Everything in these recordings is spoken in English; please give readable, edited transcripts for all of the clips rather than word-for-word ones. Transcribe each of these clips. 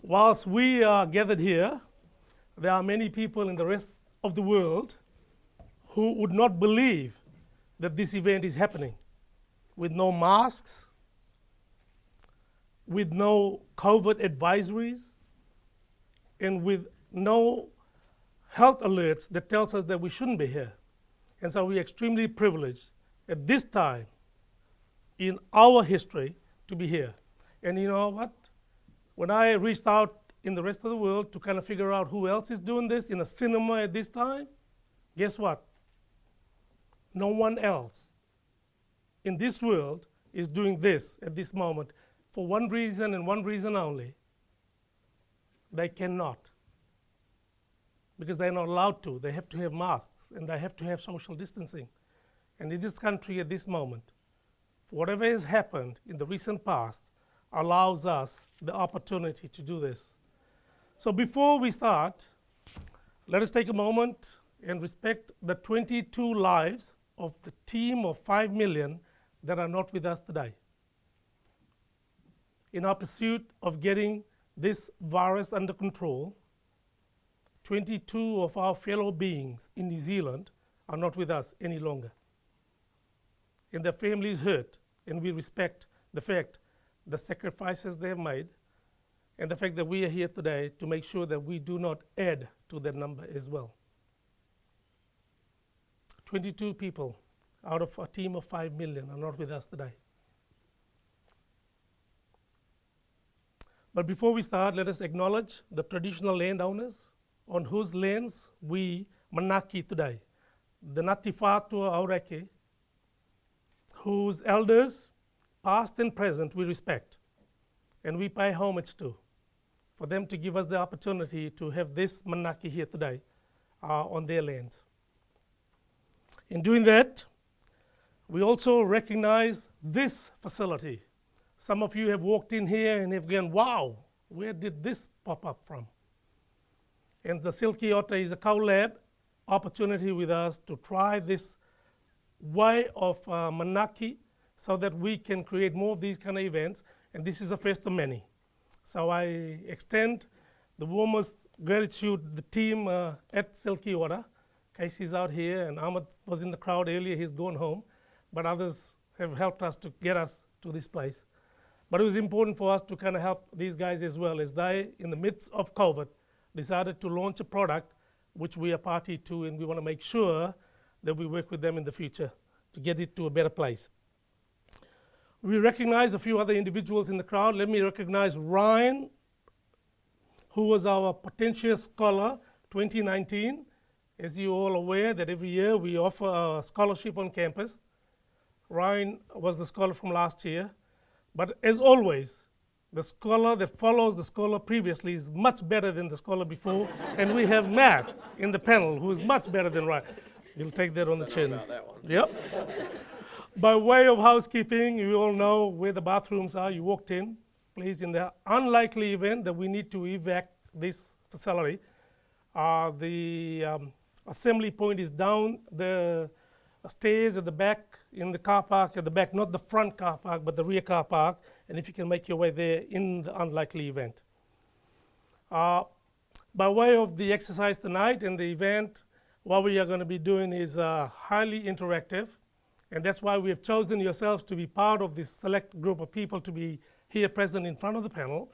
whilst we are gathered here, there are many people in the rest of the world who would not believe that this event is happening with no masks, with no COVID advisories, and with no health alerts that tells us that we shouldn't be here. And so we're extremely privileged at this time in our history to be here. And you know what? When I reached out in the rest of the world to kind of figure out who else is doing this in a cinema at this time, guess what? No one else in this world is doing this at this moment for one reason and one reason only. They cannot. Because they're not allowed to. They have to have masks and they have to have social distancing. And in this country at this moment, whatever has happened in the recent past allows us the opportunity to do this. So before we start, let us take a moment and respect the 22 lives of the team of 5 million that are not with us today. In our pursuit of getting this virus under control, 22 of our fellow beings in New Zealand are not with us any longer. And their families hurt, and we respect the fact, the sacrifices they have made, and the fact that we are here today to make sure that we do not add to that number as well. 22 people out of a team of 5 million are not with us today. But before we start, let us acknowledge the traditional landowners on whose lands we manaki today. The Ngāti Whātua Aureke, whose elders, past and present, we respect and we pay homage to, for them to give us the opportunity to have this manaki here today on their lands. In doing that, we also recognize this facility. Some of you have walked in here and have gone, wow, where did this pop up from? And the Silky Otter is a co-lab opportunity with us to try this way of manaki so that we can create more of these kind of events, and this is the first of many. So I extend the warmest gratitude to the team at Silky Otter. Casey's out here, and Ahmed was in the crowd earlier, he's gone home, but others have helped us to get us to this place. But it was important for us to kind of help these guys as well, as they, in the midst of COVID, decided to launch a product which we are party to, and we want to make sure that we work with them in the future to get it to a better place. We recognize a few other individuals in the crowd. Let me recognize Ryan, who was our Potentia Scholar 2019. As you're all aware that every year we offer a scholarship on campus. Ryan was the scholar from last year. But as always, the scholar that follows the scholar previously is much better than the scholar before. And we have Matt in the panel, who is much better than Ryan. You'll take that on the chin. Yep. By way of housekeeping, you all know where the bathrooms are. You walked in. Please, in the unlikely event that we need to evac this facility, the assembly point is down the stairs at the back in the car park at the back, not the front car park, but the rear car park, and if you can make your way there in the unlikely event. By way of the exercise tonight and the event, what we are going to be doing is highly interactive, and that's why we have chosen yourselves to be part of this select group of people to be here present in front of the panel.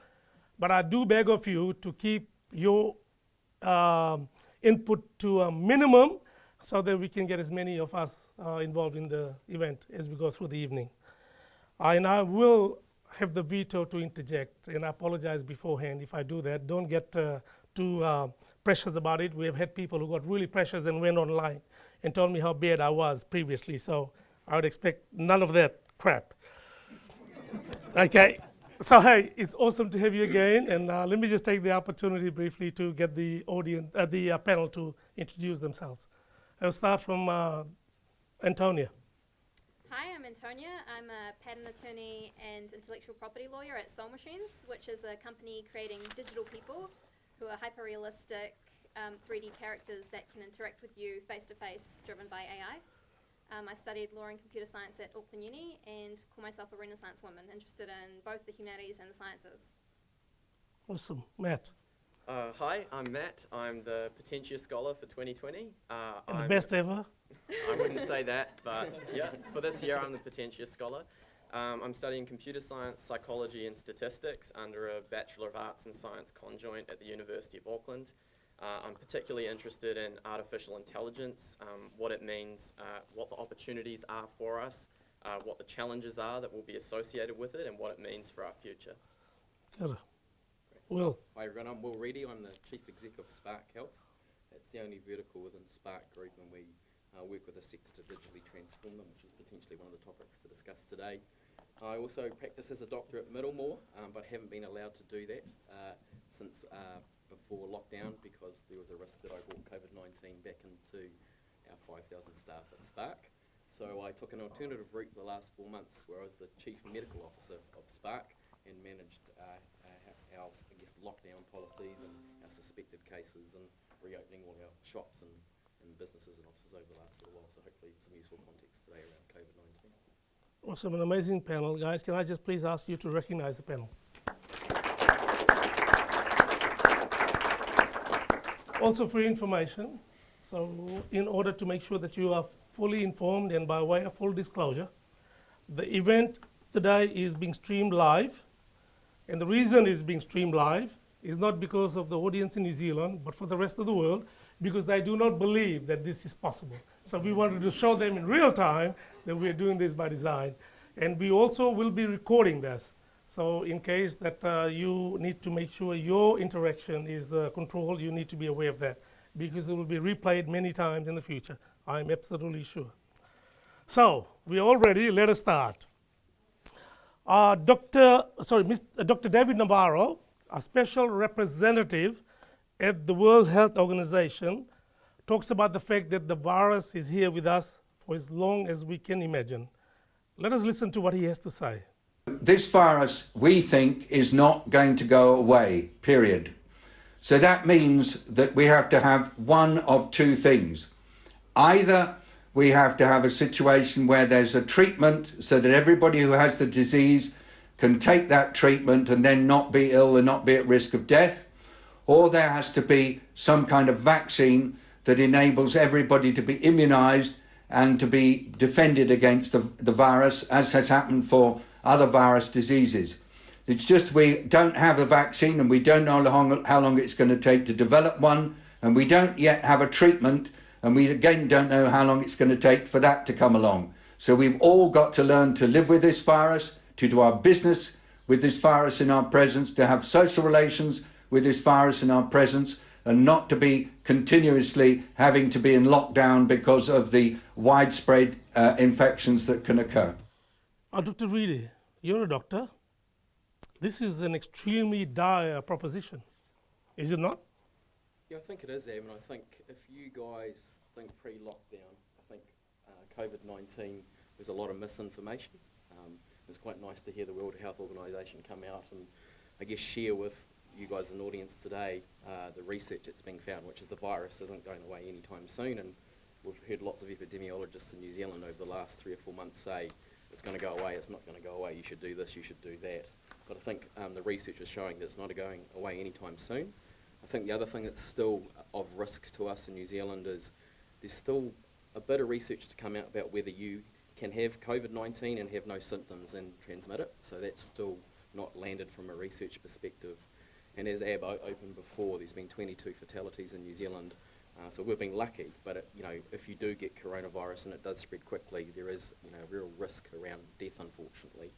But I do beg of you to keep your input to a minimum so that we can get as many of us involved in the event as we go through the evening. And I will have the veto to interject, and I apologize beforehand if I do that. Don't get too precious about it. We have had people who got really precious and went online and told me how bad I was previously, so I would expect none of that crap. Okay, so hey, it's awesome to have you again, and let me just take the opportunity briefly to get the audience, the panel to introduce themselves. I'll start from Antonia. Hi, I'm Antonia. I'm a patent attorney and intellectual property lawyer at Soul Machines, which is a company creating digital people who are hyper-realistic 3D characters that can interact with you face-to-face, driven by AI. I studied law and computer science at Auckland Uni and call myself a Renaissance woman, interested in both the humanities and the sciences. Awesome. Matt. Hi, I'm Matt. I'm the Potentia Scholar for 2020. And the I'm- best ever. I wouldn't say that, but yeah, for this year I'm the Potentia Scholar. I'm studying computer science, psychology and statistics under a Bachelor of Arts and Science conjoint at the University of Auckland. I'm particularly interested in artificial intelligence, what it means, what the opportunities are for us, what the challenges are that will be associated with it, and what it means for our future. Good. Will. Hi everyone, I'm Will Reedy. I'm the Chief Exec of Spark Health. It's the only vertical within Spark Group, and we work with the sector to digitally transform them, which is potentially one of the topics to discuss today. I also practice as a doctor at Middlemore, but haven't been allowed to do that since before lockdown because there was a risk that I brought COVID-19 back into our 5,000 staff at Spark. So I took an alternative route for the last 4 months where I was the Chief Medical Officer of Spark and managed our lockdown policies and our suspected cases and reopening all our shops and businesses and offices over the last little while. So hopefully some useful context today around COVID-19. Awesome, an amazing panel. Guys, can I just please ask you to recognize the panel? Also for information, so in order to make sure that you are fully informed and by way of full disclosure, the event today is being streamed live. And the reason it's being streamed live is not because of the audience in New Zealand, but for the rest of the world, because they do not believe that this is possible. So we wanted to show them in real time that we are doing this by design. And we also will be recording this. So in case that you need to make sure your interaction is controlled, you need to be aware of that, because it will be replayed many times in the future. I'm absolutely sure. So we are all ready, let us start. Dr. David Navarro, a special representative at the World Health Organization, talks about the fact that the virus is here with us for as long as we can imagine. Let us listen to what he has to say. This virus, we think, is not going to go away, period. So that means that we have to have one of two things. Either we have to have a situation where there's a treatment so that everybody who has the disease can take that treatment and then not be ill and not be at risk of death, or there has to be some kind of vaccine that enables everybody to be immunized and to be defended against the virus, as has happened for other virus diseases. It's just we don't have a vaccine and we don't know how long it's going to take to develop one, and we don't yet have a treatment, and we again don't know how long it's going to take for that to come along. So we've all got to learn to live with this virus, to do our business with this virus in our presence, to have social relations with this virus in our presence, and not to be continuously having to be in lockdown because of the widespread infections that can occur. Dr. Reedy, you're a doctor. This is an extremely dire proposition, is it not? Yeah, I think it is, Evan. I think if you guys think pre-lockdown, I think COVID-19 was a lot of misinformation. It's quite nice to hear the World Health Organization come out and I guess share with you guys in the audience today the research that's being found, which is the virus isn't going away anytime soon. And we've heard lots of epidemiologists in New Zealand over the last 3 or 4 months say it's going to go away, it's not going to go away, you should do this, you should do that. But I think the research is showing that it's not going away anytime soon. I think the other thing that's still of risk to us in New Zealand is there's still a bit of research to come out about whether you can have COVID-19 and have no symptoms and transmit it. So that's still not landed from a research perspective. And as Ab opened before, there's been 22 fatalities in New Zealand. So we've been lucky, but if you do get coronavirus and it does spread quickly, there is a real risk around death, unfortunately.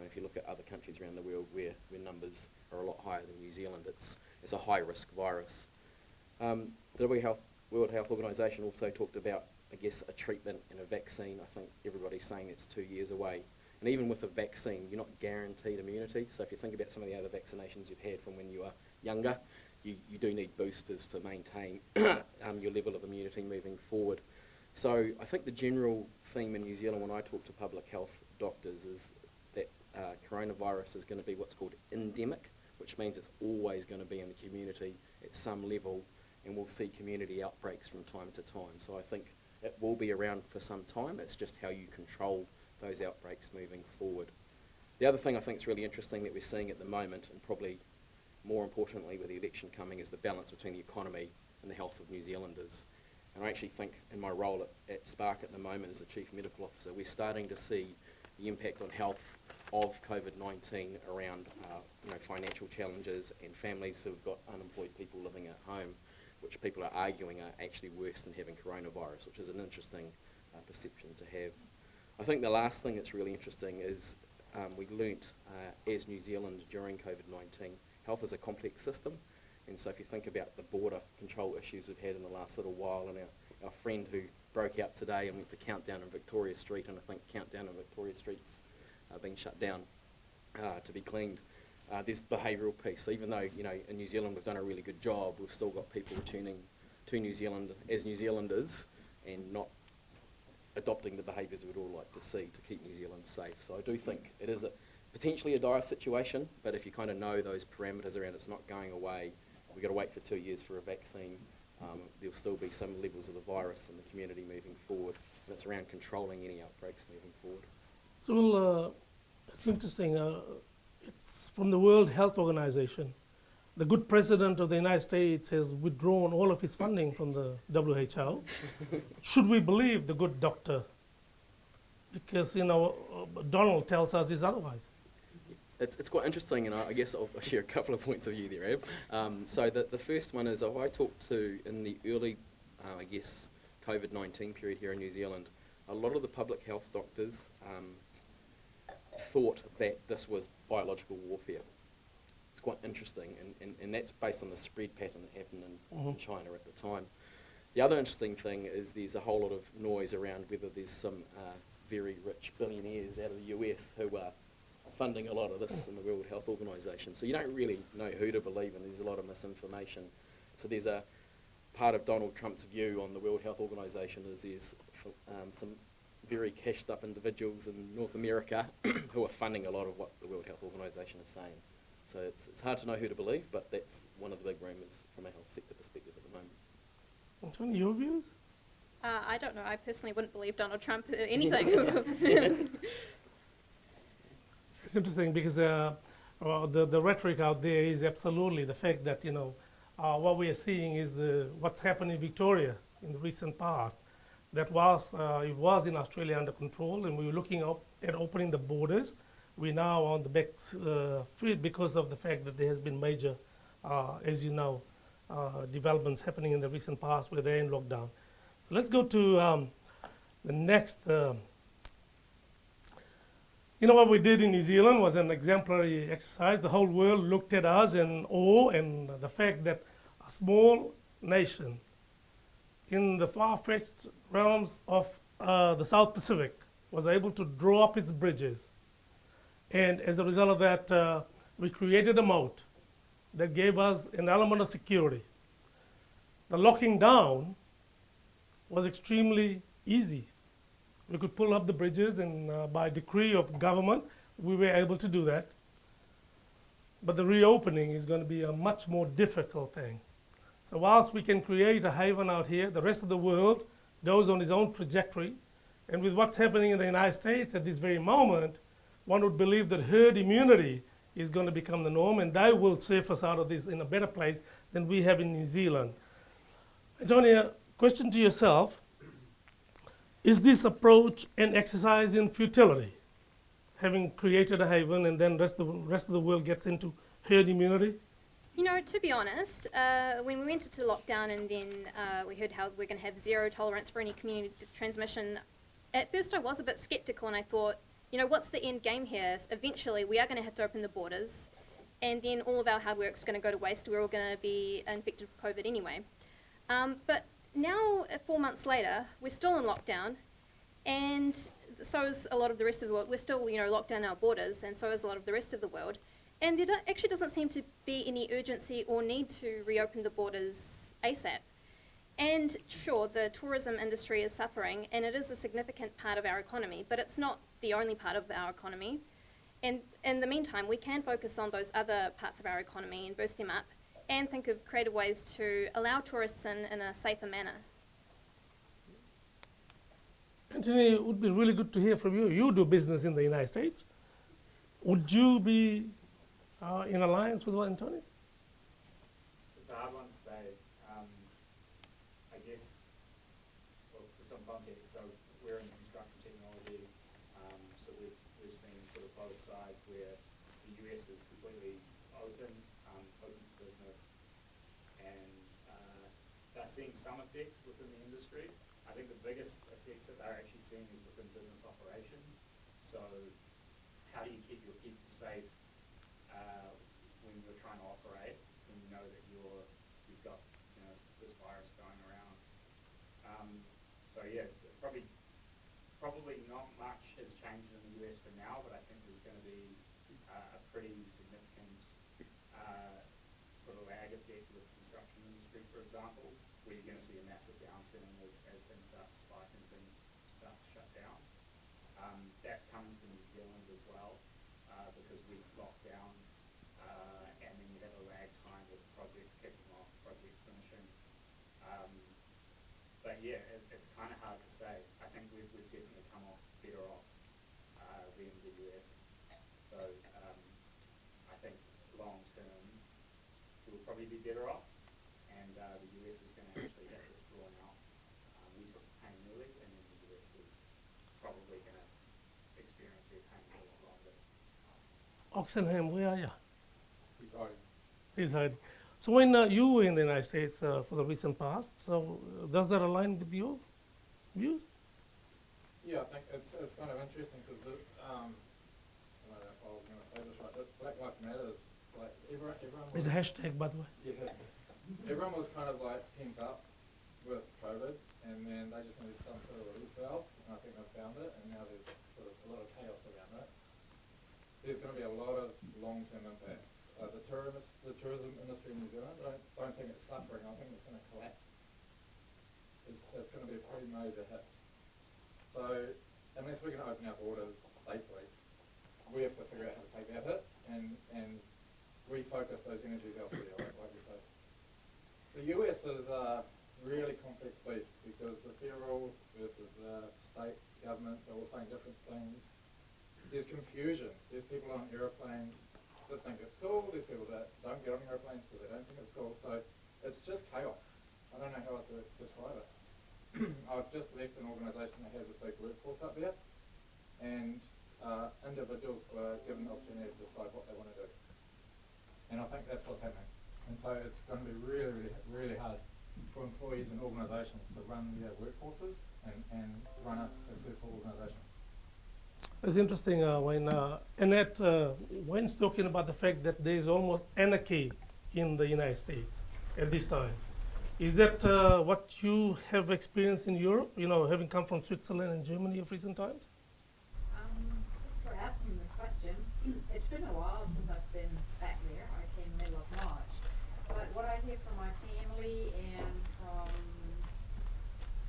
If you look at other countries around the world where numbers are a lot higher than New Zealand, it's a high-risk virus. The World Health Organization also talked about, I guess, a treatment and a vaccine. I think everybody's saying it's 2 years away. And even with a vaccine, you're not guaranteed immunity. So if you think about some of the other vaccinations you've had from when you were younger, you do need boosters to maintain your level of immunity moving forward. So I think the general theme in New Zealand when I talk to public health doctors is that coronavirus is going to be what's called endemic, which means it's always going to be in the community at some level, and we'll see community outbreaks from time to time. So I think it will be around for some time. It's just how you control those outbreaks moving forward. The other thing I think is really interesting that we're seeing at the moment, and probably more importantly with the election coming, is the balance between the economy and the health of New Zealanders. And I actually think in my role at Spark at the moment as the Chief Medical Officer, we're starting to see the impact on health of COVID-19 around financial challenges and families who've got unemployed people living at home, which people are arguing are actually worse than having coronavirus, which is an interesting perception to have. I think the last thing that's really interesting is we learnt as New Zealand during COVID-19, health is a complex system, and so if you think about the border control issues we've had in the last little while, and our friend who broke out today and went to Countdown in Victoria Street, and I think Countdown in Victoria Street's been shut down to be cleaned. There's the behavioural piece. So even though in New Zealand we've done a really good job, we've still got people returning to New Zealand as New Zealanders and not adopting the behaviours we'd all like to see to keep New Zealand safe. So I do think it is potentially a dire situation, but if you kind of know those parameters around it's not going away, we've got to wait for 2 years for a vaccine. There'll still be some levels of the virus in the community moving forward, and it's around controlling any outbreaks moving forward. So it's interesting. It's from the World Health Organization. The good president of the United States has withdrawn all of his funding from the WHO. Should we believe the good doctor? Because Donald tells us it's otherwise. It's quite interesting, and I guess I'll share a couple of points of view there, Ab. So the first one is, I talked to, in the early, COVID-19 period here in New Zealand, a lot of the public health doctors thought that this was biological warfare. It's quite interesting, and that's based on the spread pattern that happened in China at the time. The other interesting thing is there's a whole lot of noise around whether there's some very rich billionaires out of the US who are funding a lot of this in the World Health Organization. So you don't really know who to believe, and there's a lot of misinformation. So there's a part of Donald Trump's view on the World Health Organization is there's some very cashed up individuals in North America who are funding a lot of what the World Health Organization is saying. So it's hard to know who to believe, but that's one of the big rumours from a health sector perspective at the moment. Antonia, your views? I don't know. I personally wouldn't believe Donald Trump anything. It's interesting because the rhetoric out there is absolutely the fact that what we are seeing is what's happened in Victoria in the recent past. That it was in Australia under control, and we were looking at opening the borders. We're now on the back foot because of the fact that there has been major, as you know, developments happening in the recent past where they're in lockdown. So let's go to the next. What we did in New Zealand was an exemplary exercise. The whole world looked at us in awe, and the fact that a small nation in the far-fetched realms of the South Pacific was able to draw up its bridges. And as a result of that, we created a moat that gave us an element of security. The locking down was extremely easy. We could pull up the bridges, and by decree of government, we were able to do that. But the reopening is going to be a much more difficult thing. So whilst we can create a haven out here, the rest of the world goes on its own trajectory. And with what's happening in the United States at this very moment, one would believe that herd immunity is going to become the norm, and they will save us out of this in a better place than we have in New Zealand. Antonia, question to yourself, is this approach an exercise in futility? Having created a haven and then rest of the world gets into herd immunity? To be honest, when we went into lockdown and then we heard how we're going to have zero tolerance for any community transmission, at first I was a bit sceptical, and I thought, what's the end game here? Eventually we are going to have to open the borders, and then all of our hard work's going to go to waste. We're all going to be infected with COVID anyway. But now, 4 months later, we're still in lockdown, and so is a lot of the rest of the world. We're still, locked down our borders, and so is a lot of the rest of the world. And there actually doesn't seem to be any urgency or need to reopen the borders ASAP. And sure, the tourism industry is suffering, and it is a significant part of our economy, but it's not the only part of our economy. And in the meantime, we can focus on those other parts of our economy and boost them up, and think of creative ways to allow tourists in a safer manner. Anthony, it would be really good to hear from you. You do business in the United States. Would you be in alliance with what Antonia? a hard one to say. I guess, well, for some context, so we're in construction technology, so we've seen sort of both sides where the US is completely open for business, and they're seeing some effects within the industry. I think the biggest effects that they're actually seeing is within business operations. So how do you keep your people safe when you're trying to operate, when you know that you've got this virus going around? So yeah, probably not much has changed in the US for now, but I think there's going to be a pretty significant sort of lag effect with the construction industry, for example, where you're going to see a massive downturn as things start to spike and things start to shut down. That's coming from New Zealand as well, because we've locked down, and then you have a lag time with projects kicking off, projects finishing. But yeah, it's kind of hard to say. I think we've definitely come off better off than the US. So I think long term we'll probably be better off, and the US is going to actually have this drawn out. We took the pain early, and then the US is probably going to experience their pain a lot longer. Oxenham, where are you? Residing. Residing. So when you were in the United States for the recent past, so does that align with your views? Yeah, I think it's kind of interesting because I don't know if I was going to say this right, but Black Lives Matters, like everyone It's was, a hashtag, by the way. yeah, everyone was kind of like pent up with COVID, and then they just needed some sort of release valve, and I think they found it, and now there's sort of a lot of chaos around it. There's going to be a lot of long-term impacts. The tourism industry in New Zealand, I don't think it's suffering. I think it's going to collapse. It's going to be a pretty major hit. So unless we're going to open our borders safely, we have to figure out how to take that hit and refocus those energies elsewhere, like you say. The US is a really complex beast because the federal versus the state governments are all saying different things. There's confusion. There's people on aeroplanes that think it's cool. There's people that don't get on aeroplanes because they don't think it's cool. So it's just chaos. I don't know how else to describe it. I've just left an organisation that has a big workforce up there, and individuals were given the opportunity to decide what they want to do. And I think that's what's happening. And so it's going to be really, really, really hard for employees and organisations to run their workforces and run a successful organisation. It's interesting when Annette Wayne's talking about the fact that there is almost anarchy in the United States at this time. Is that what you have experienced in Europe, having come from Switzerland and Germany of recent times? Thanks for asking the question. It's been a while since I've been back there. I came middle of March. But what I hear from my family and from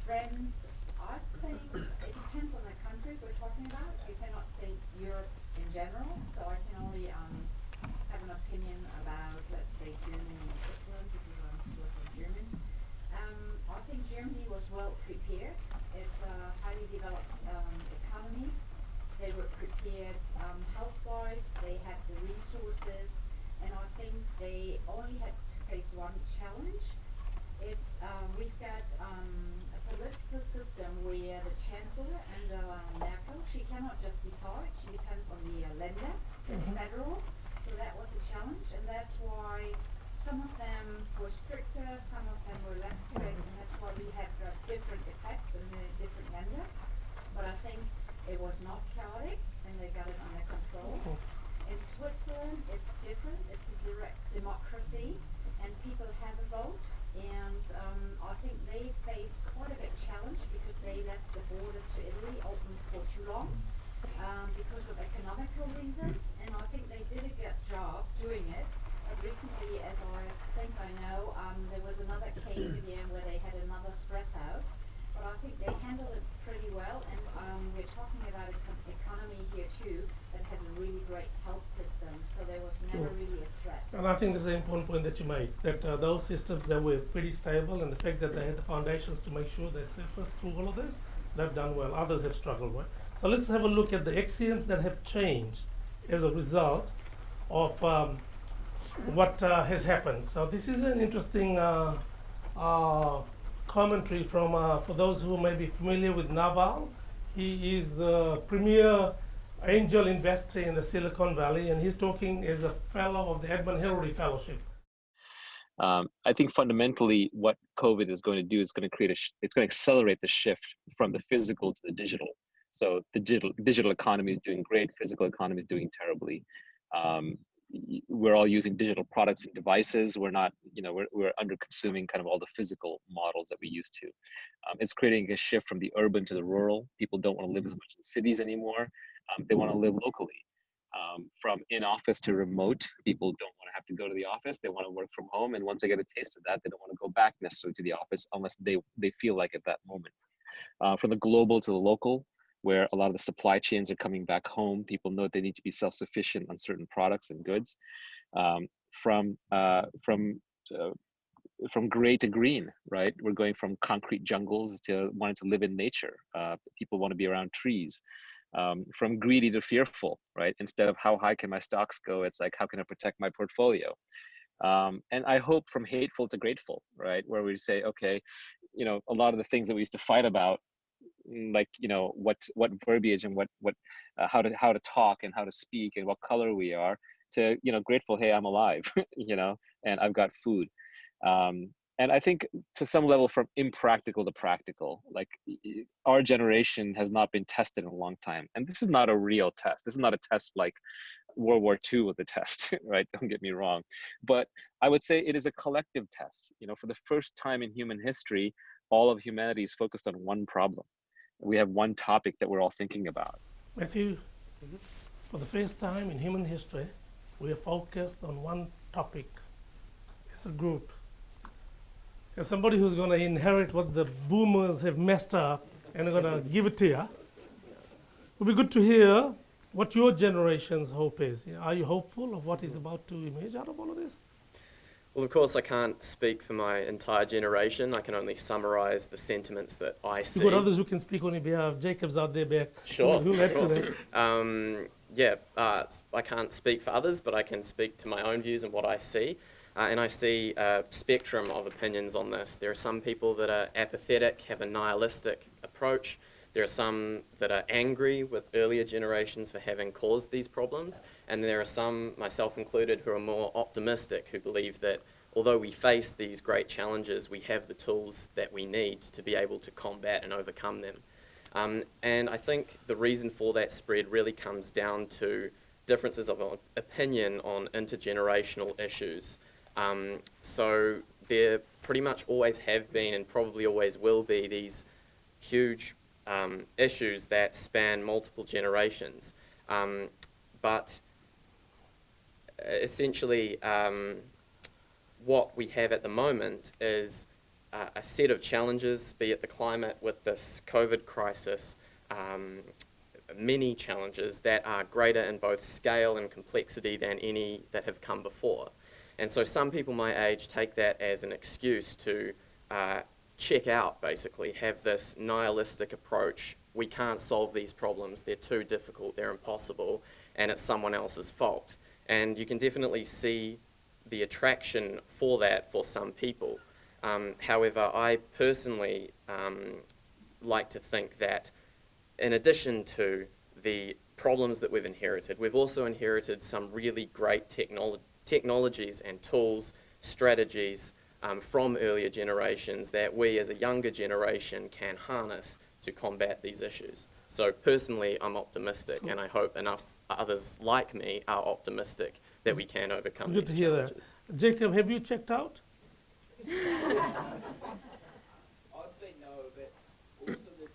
friends, I think it depends on the country we're talking about. You cannot say Europe in general, so I can only have an opinion about, let's say, Germany and Switzerland, because I'm Swiss and German. I think Germany was well prepared. It's a highly developed economy. They were prepared health-wise. They had the resources, and I think they only had to face one challenge. It's we've got a political system where the Chancellor, Angela Merkel, she cannot just decide. She depends on the Länder. It's federal, so that was a challenge, and that's why some of them were stricter, some of them were less strict, and that's why we have got different effects in the different Länder. But I think it was not chaotic, and they got it under control. In Switzerland, it's different. It's a direct democracy, and people have a vote. And I think they faced quite a big challenge because they left the borders to Italy open for too long because of economical reasons. And I think they did a good job doing it. But recently, as I think I know, there was another case again where they had another spread out. But I think they handled it pretty well, and we're talking about an economy here too that has a really great health system, so there was never really a threat. And I think that's an important point that you made, that those systems that were pretty stable, and the fact that they had the foundations to make sure they surfaced through all of this, they've done well. Others have struggled, right? So let's have a look at the axioms that have changed as a result of what has happened. So this is an interesting commentary from, for those who may be familiar with Naval. He is the premier angel investor in the Silicon Valley, and he's talking as a fellow of the Edmund Hillary Fellowship. I think fundamentally what COVID is going to do is going to create it's going to accelerate the shift from the physical to the digital. So the digital economy is doing great, physical economy is doing terribly. We're all using digital products and devices. We're not, we're under consuming kind of all the physical models that we used to. It's creating a shift from the urban to the rural. People don't want to live as much in cities anymore. They want to live locally. From in-office to remote, people don't want to have to go to the office. They want to work from home. And once they get a taste of that, they don't want to go back necessarily to the office unless they feel like at that moment. From the global to the local, where a lot of the supply chains are coming back home, people know they need to be self-sufficient on certain products and goods. From gray to green, right? We're going from concrete jungles to wanting to live in nature. People want to be around trees. From greedy to fearful, right? Instead of how high can my stocks go, it's like, how can I protect my portfolio? And I hope from hateful to grateful, right? Where we say, okay, a lot of the things that we used to fight about, like, what verbiage and how to talk and how to speak and what color we are, to, grateful, hey, I'm alive, and I've got food. And I think to some level from impractical to practical, like our generation has not been tested in a long time. And this is not a real test. This is not a test like World War II was a test, right? Don't get me wrong. But I would say it is a collective test. For the first time in human history, all of humanity is focused on one problem. We have one topic that we're all thinking about. Matthew, for the first time in human history, we are focused on one topic as a group. As somebody who's going to inherit what the boomers have messed up and are going to give it to you, it would be good to hear what your generation's hope is. Are you hopeful of what is about to emerge out of all of this? Well, of course, I can't speak for my entire generation. I can only summarize the sentiments that I see. You've got others who can speak on your behalf. Jacob's out there back. Sure. Who'll add to that? I can't speak for others, but I can speak to my own views and what I see. And I see a spectrum of opinions on this. There are some people that are apathetic, have a nihilistic approach. There are some that are angry with earlier generations for having caused these problems. And there are some, myself included, who are more optimistic, who believe that although we face these great challenges, we have the tools that we need to be able to combat and overcome them. And I think the reason for that spread really comes down to differences of opinion on intergenerational issues. So there pretty much always have been and probably always will be these huge issues that span multiple generations. But essentially what we have at the moment is a set of challenges, be it the climate with this COVID crisis, many challenges that are greater in both scale and complexity than any that have come before. And so some people my age take that as an excuse to check out, basically, have this nihilistic approach. We can't solve these problems, they're too difficult, they're impossible, and it's someone else's fault. And you can definitely see the attraction for that for some people. However, I personally like to think that in addition to the problems that we've inherited, we've also inherited some really great technologies and tools, strategies from earlier generations that we as a younger generation can harness to combat these issues. So personally, I'm optimistic, and I hope enough others like me are optimistic that we can overcome these challenges. It's good to hear that. Jacob, have you checked out? I'd say no, but also the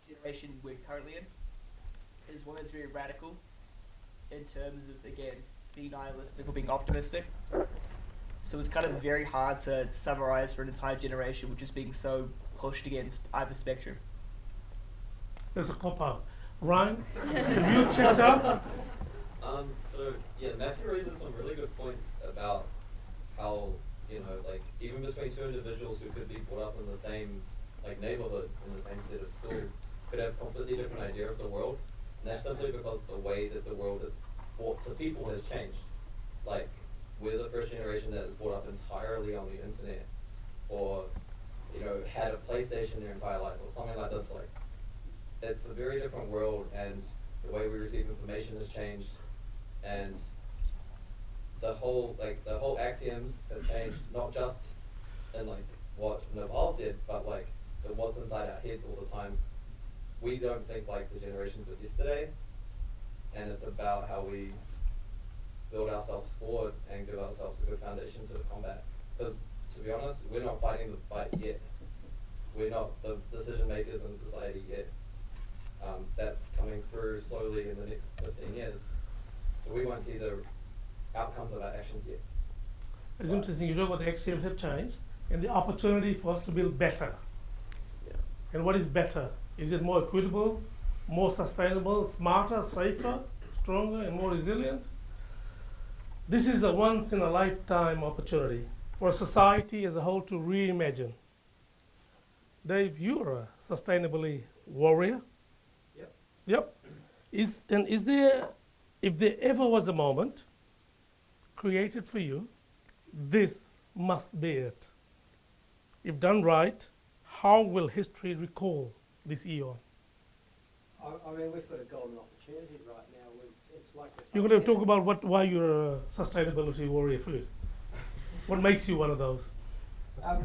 generation we're currently in is one that's very radical in terms of, again, being nihilistic or being optimistic. So it's kind of very hard to summarize for an entire generation which is being so pushed against either spectrum. There's a cop-out. Ryan, have you checked out? Matthew raises some really good points about how, even between two individuals who could be brought up in the same, neighborhood, in the same set of schools, could have completely different idea of the world. And that's simply because the way that the world is brought to people has changed. we're the first generation that was brought up entirely on the internet, or, you know, had a PlayStation their entire life, or something like this. Like, it's a very different world, and the way we receive information has changed, and the whole axioms have changed, not just in like what Naval said, but like what's inside our heads all the time. We don't think like the generations of yesterday, and it's about how we build ourselves forward and give ourselves a good foundation to the combat. Because to be honest, we're not fighting the fight yet. We're not the decision makers in society yet. That's coming through slowly in the next 15 years. So we won't see the outcomes of our actions yet. It's interesting, you talk about the axioms have changed and the opportunity for us to build better. Yeah. And what is better? Is it more equitable, more sustainable, smarter, safer, stronger, and more resilient? This is a once-in-a-lifetime opportunity for society as a whole to reimagine. Dave, you're a sustainability warrior. Yep. Yep. Is there, if there ever was a moment created for you, this must be it. If done right, how will history recall this eon? I mean, we've got a golden opportunity right now. It's like You're going to talk about why you're a sustainability warrior first. What makes you one of those? I've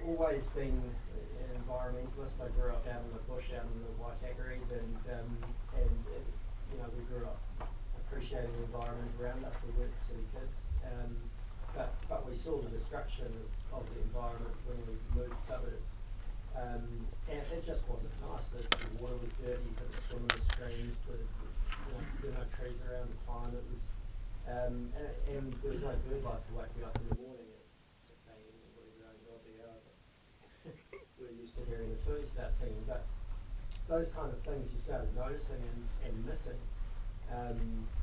always been an environmentalist. I grew up out in the bush, out in the Waitakaries, and you know, we grew up appreciating the environment around us. We weren't city kids, but we saw the destruction of the environment when we moved suburbs. And it just wasn't nice. The water was dirty, you couldn't swim in the streams, there were no trees around the time. It was, and there was no bird life to wake you up in the morning at 6 a.m. or whatever ungodly hour that we're used to hearing the birds start singing. But those kind of things you started noticing and missing.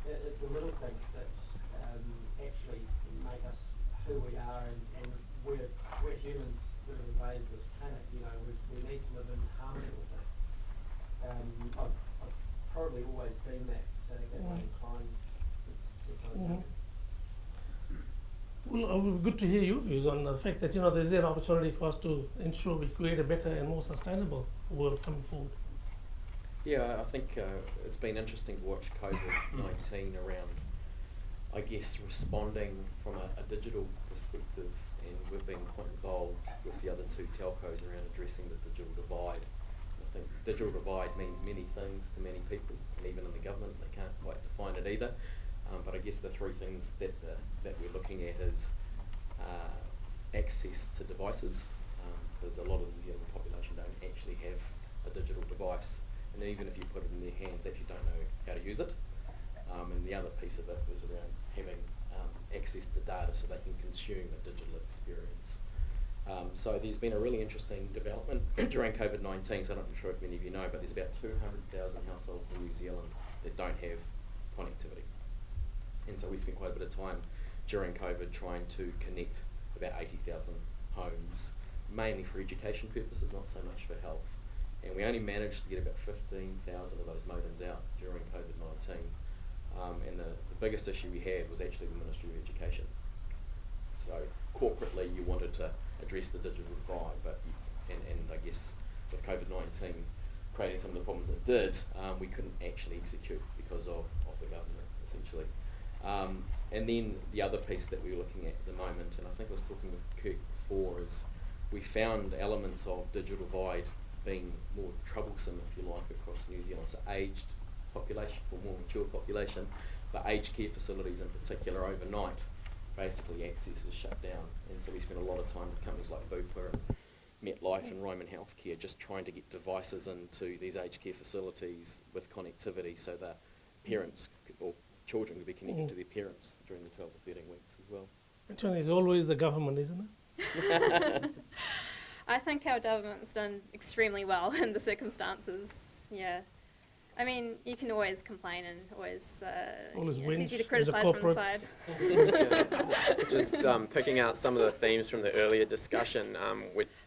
It's the little things that actually make us who we are, and we're humans that have invaded this planet. You know, we need to live in harmony with it. I've probably always been that way inclined since I was young. Well, it would be good to hear your views on the fact that, you know, there's an opportunity for us to ensure we create a better and more sustainable world coming forward. Yeah, I think it's been interesting to watch COVID-19 around, I guess, responding from a digital perspective, and we've been quite involved with the other two telcos around addressing the digital divide. I think digital divide means many things to many people, and even in the government they can't quite define it either. But I guess the three things that we're looking at is access to devices, because a lot of the New Zealand population don't actually have a digital device, and even if you put it in their hands, they actually don't know how to use it. And the other piece of it was around having access to data so they can consume a digital experience. So there's been a really interesting development during COVID-19, so I'm not sure if many of you know, but there's about 200,000 households in New Zealand that don't have connectivity. And so we spent quite a bit of time during COVID trying to connect about 80,000 homes, mainly for education purposes, not so much for health. And we only managed to get about 15,000 of those modems out during COVID-19. And the biggest issue we had was actually the Ministry of Education. So corporately you wanted to address the digital divide, but and I guess with COVID-19 creating some of the problems it did, we couldn't actually execute because of the government, essentially. And then the other piece that we were looking at the moment, and I think I was talking with Kirk before, is we found elements of digital divide being more troublesome, if you like, across New Zealand. So aged population, or more mature population, but aged care facilities in particular, overnight, basically access is shut down. And so we spent a lot of time with companies like Bupa and MetLife and Ryman Healthcare just trying to get devices into these aged care facilities with connectivity so that parents or children could be connected to their parents during the 12 or 13 weeks as well. Antonia, it's always the government, isn't it? I think our government's done extremely well in the circumstances. Yeah, I mean, you can always complain and always it's easy to criticise from the side. Just picking out some of the themes from the earlier discussion,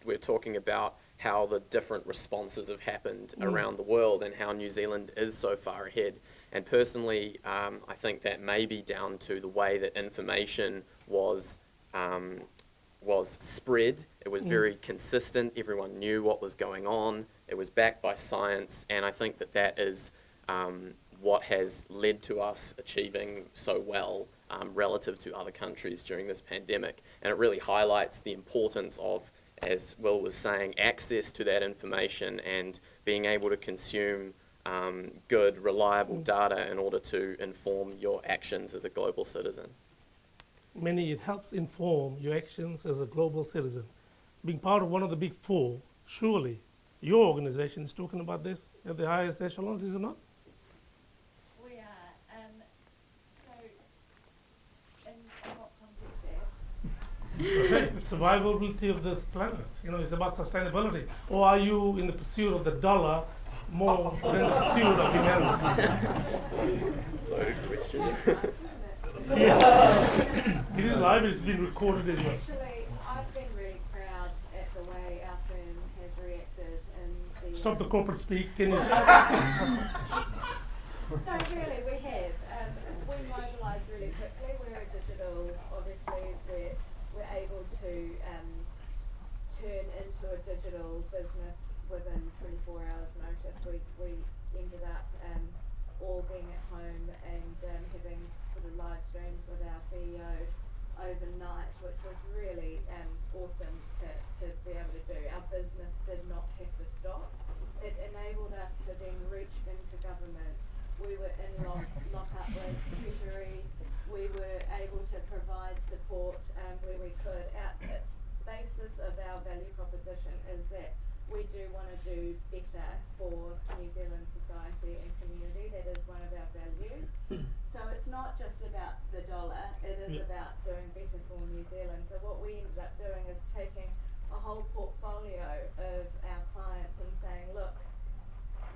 we're talking about how the different responses have happened around the world and how New Zealand is so far ahead. And personally, I think that may be down to the way that information was spread. It was very consistent. Everyone knew what was going on. It was backed by science, and I think that that is what has led to us achieving so well relative to other countries during this pandemic. And it really highlights the importance of, as Will was saying, access to that information and being able to consume good, reliable data in order to inform your actions as a global citizen. Many, it helps inform your actions as a global citizen. Being part of one of the big four, surely your organization is talking about this at the highest echelons, is it not? We are. So, in what context there? Survivability of this planet. You know, it's about sustainability. Or are you in the pursuit of the dollar more than the pursuit of humanity? Loaded question. Yes. It is live, it's been recorded as well. Actually, I've been really proud at the way our firm has reacted in the... Stop the corporate speak, can you? No, really, we have. We mobilised really quickly. We're a digital, obviously, we're able to turn into a digital business within 24 hours notice. We ended up all being at home and having sort of live streams with our CEO overnight, which was really awesome to be able to do. Our business did not have to stop. It enabled us to then reach into government. We were in lock-up with Treasury. We were able to provide support where we could. The basis of our value proposition is that we do want to do better for New Zealand society and community. That is one of our values. So it's not just about the dollar, it is about doing better for New Zealand. So what we ended up doing is taking a whole portfolio of our clients and saying, look,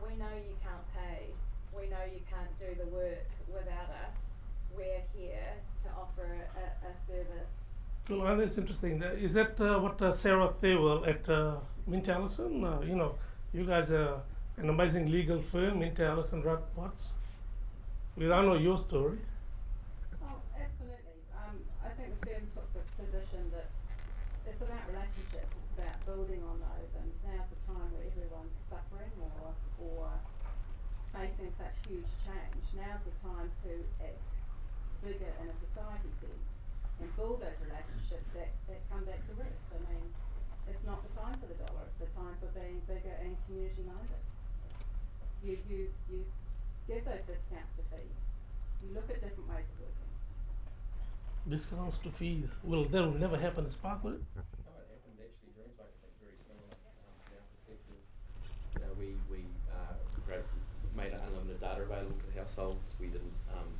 we know you can't pay, we know you can't do the work without us. We're here to offer a service. Cool, and that's interesting. Is that what Sarah Thewell at Mint Allison? You know, you guys are an amazing legal firm, Mint Allison Watts. Because I know your story. Oh, absolutely. I think the firm took the position that it's about relationships, it's about building on those, and now's the time where everyone's suffering or facing such huge change. Now's the time to act bigger in a society sense and build those relationships that come back to roots. I mean, it's not the time for the dollar, it's the time for being bigger and community minded. You give those discounts to fees. You look at different ways of working. Discounts to fees. Well, that will never happen at Spark, will it? No, it happened actually during Spark, I think very similar from our perspective. You know, we made unlimited data available to the households. We didn't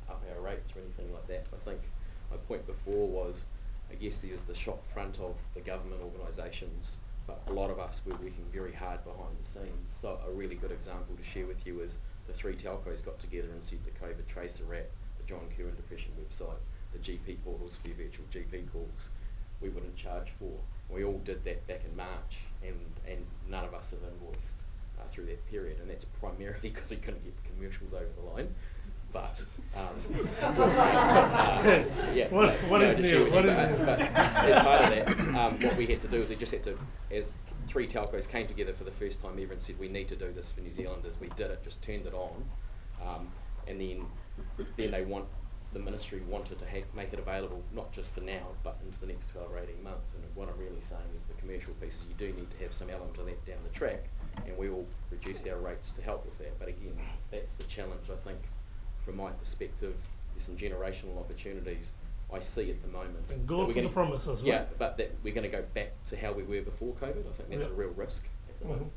up our rates or anything like that. I think my point before was, I guess there's the shop front of the government organisations, but a lot of us were working very hard behind the scenes. So a really good example to share with you is the three telcos got together and said the COVID Tracer app, the John Curran Depression website, the GP portals for your virtual GP calls, we wouldn't charge for. We all did that back in March, and none of us have invoiced through that period, and that's primarily because we couldn't get the commercials over the line. But what is new? But as part of that, what we had to do is we just had to, as three telcos came together for the first time ever and said we need to do this for New Zealanders. We did it, just turned it on, and then the ministry wanted to make it available not just for now, but into the next 12 or 18 months. And what I'm really saying is the commercial pieces, you do need to have some element of that down the track, and we will reduce our rates to help with that. But again, that's the challenge, I think. From my perspective, there's some generational opportunities I see at the moment. And go for the promises, right? Yeah, but that we're going to go back to how we were before COVID. I think that's a real risk at the moment.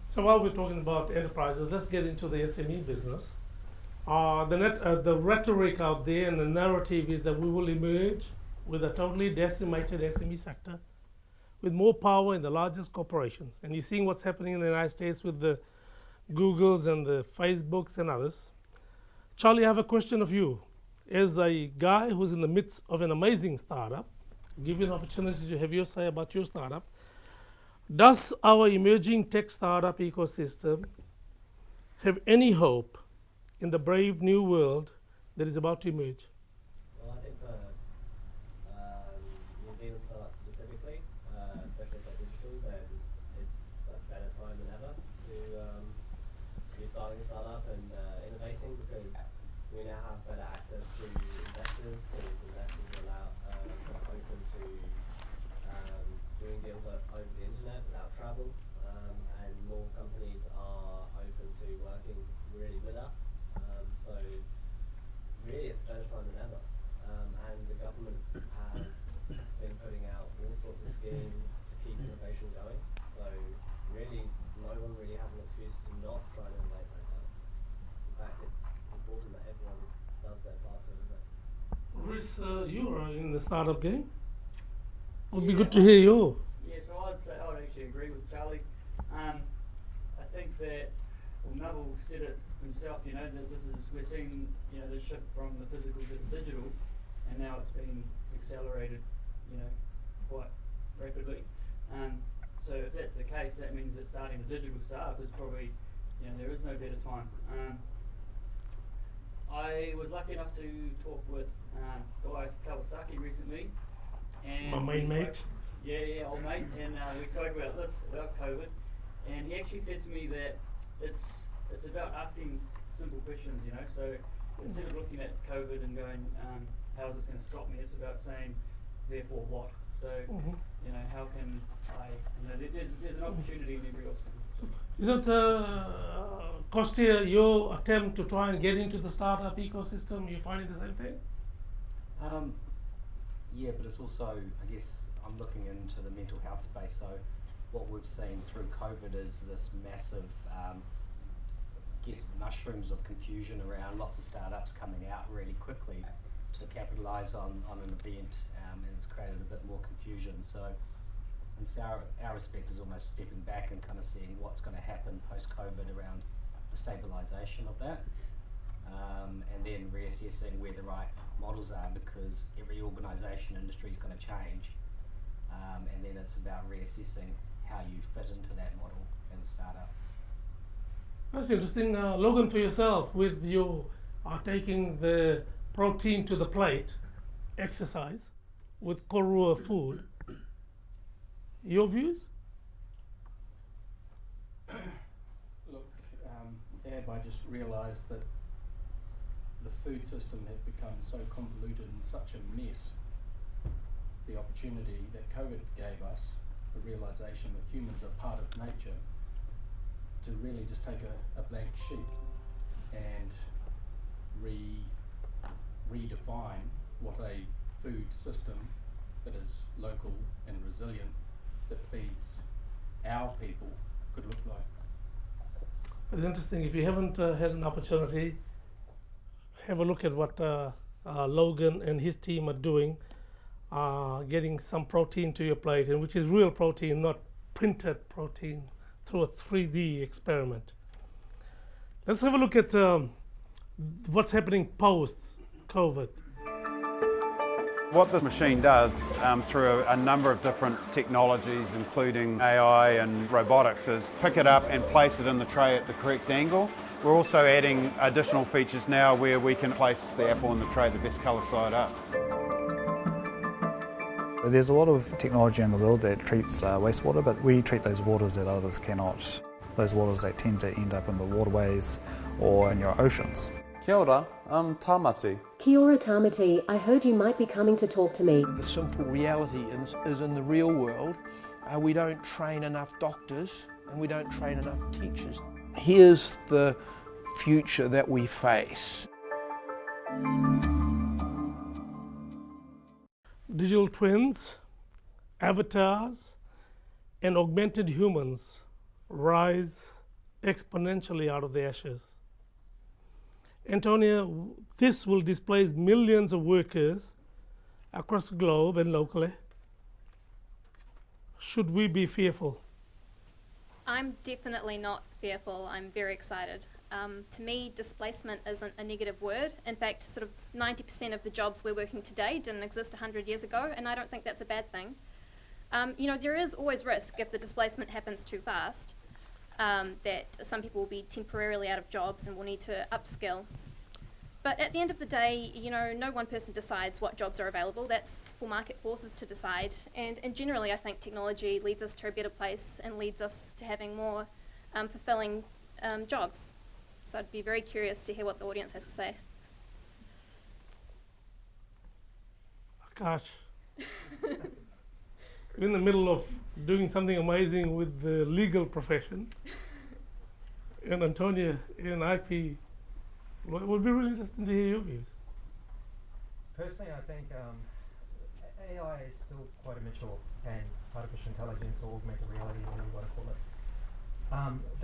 So while we're talking about enterprises, let's get into the SME business. The rhetoric out there and the narrative is that we will emerge with a totally decimated SME sector with more power in the largest corporations. And you're seeing what's happening in the United States with the Googles and the Facebooks and others. Charlie, I have a question of you. As a guy who's in the midst of an amazing startup, give you an opportunity to have your say about your startup. Does our emerging tech startup ecosystem have any hope in the brave new world that is about to emerge? Well, I think for New Zealand startups specifically, especially for digital, then it's a better time than ever to be starting a startup and innovating, because we now have better access to investors, because investors are open to doing deals over the internet without travel, and more companies are open to working really with us. So really it's a better time than ever. And the government have been putting out all sorts of schemes to keep innovation going. So really no one really has an excuse to not try to innovate right now. In fact, it's important that everyone does their part to innovate. Rhys, you are in the startup game. It would be good to hear you. Yeah, so I'd say I would actually agree with Charlie. I think that, well, Neville said it himself, you know, that we're seeing, you know, the shift from the physical to the digital, and now it's being accelerated, you know, quite rapidly. So if that's the case, that means that starting a digital startup is probably, you know, there is no better time. I was lucky enough to talk with Guy Kawasaki recently, and My main mate. Yeah, old mate, and we spoke about this, about COVID, and he actually said to me that it's about asking simple questions, you know. So instead of looking at COVID and going, how is this going to stop me? It's about saying, therefore what? So you know, how can I? You know, there's an opportunity in every obstacle. Is that, Kostya, your attempt to try and get into the startup ecosystem, you finding the same thing? Yeah, but it's also, I guess, I'm looking into the mental health space. So what we've seen through COVID is this massive, mushrooms of confusion around lots of startups coming out really quickly to capitalise on an event, and it's created a bit more confusion. So our respect is almost stepping back and kind of seeing what's going to happen post-COVID around the stabilisation of that, and then reassessing where the right models are, because every organisation, industry is going to change, and then it's about reassessing how you fit into that model as a startup. That's interesting. Logan, for yourself, with you taking the protein to the plate exercise with Korero food, your views? Look, I just realised that the food system had become so convoluted and such a mess. The opportunity that COVID gave us, the realisation that humans are part of nature, to really just take a blank sheet and redefine what a food system that is local and resilient, that feeds our people, could look like. It's interesting. If you haven't had an opportunity, have a look at what Logan and his team are doing, getting some protein to your plate, and which is real protein, not printed protein, through a 3D experiment. Let's have a look at what's happening post-COVID. What this machine does through a number of different technologies, including AI and robotics, is pick it up and place it in the tray at the correct angle. We're also adding additional features now where we can place the apple in the tray the best colour side up. There's a lot of technology in the world that treats wastewater, but we treat those waters that others cannot. Those waters that tend to end up in the waterways or in your oceans. Kia ora, I'm Tamati. Kia ora Tamati, I heard you might be coming to talk to me. The simple reality is in the real world, we don't train enough doctors and we don't train enough teachers. Here's the future that we face. Digital twins, avatars, and augmented humans rise exponentially out of the ashes. Antonia, this will displace millions of workers across the globe and locally. Should we be fearful? I'm definitely not fearful. I'm very excited. To me, displacement isn't a negative word. In fact, sort of 90% of the jobs we're working today didn't exist 100 years ago, and I don't think that's a bad thing. You know, there is always risk if the displacement happens too fast. that some people will be temporarily out of jobs and will need to upskill. But at the end of the day, you know, no one person decides what jobs are available. That's for market forces to decide. And generally, I think technology leads us to a better place and leads us to having more fulfilling jobs. So I'd be very curious to hear what the audience has to say. Gosh. We're in the middle of doing something amazing with the legal profession. And Antonia, in IP, it would be really interesting to hear your views. Personally, I think AI is still quite immature, and artificial intelligence or augmented reality, whatever you want to call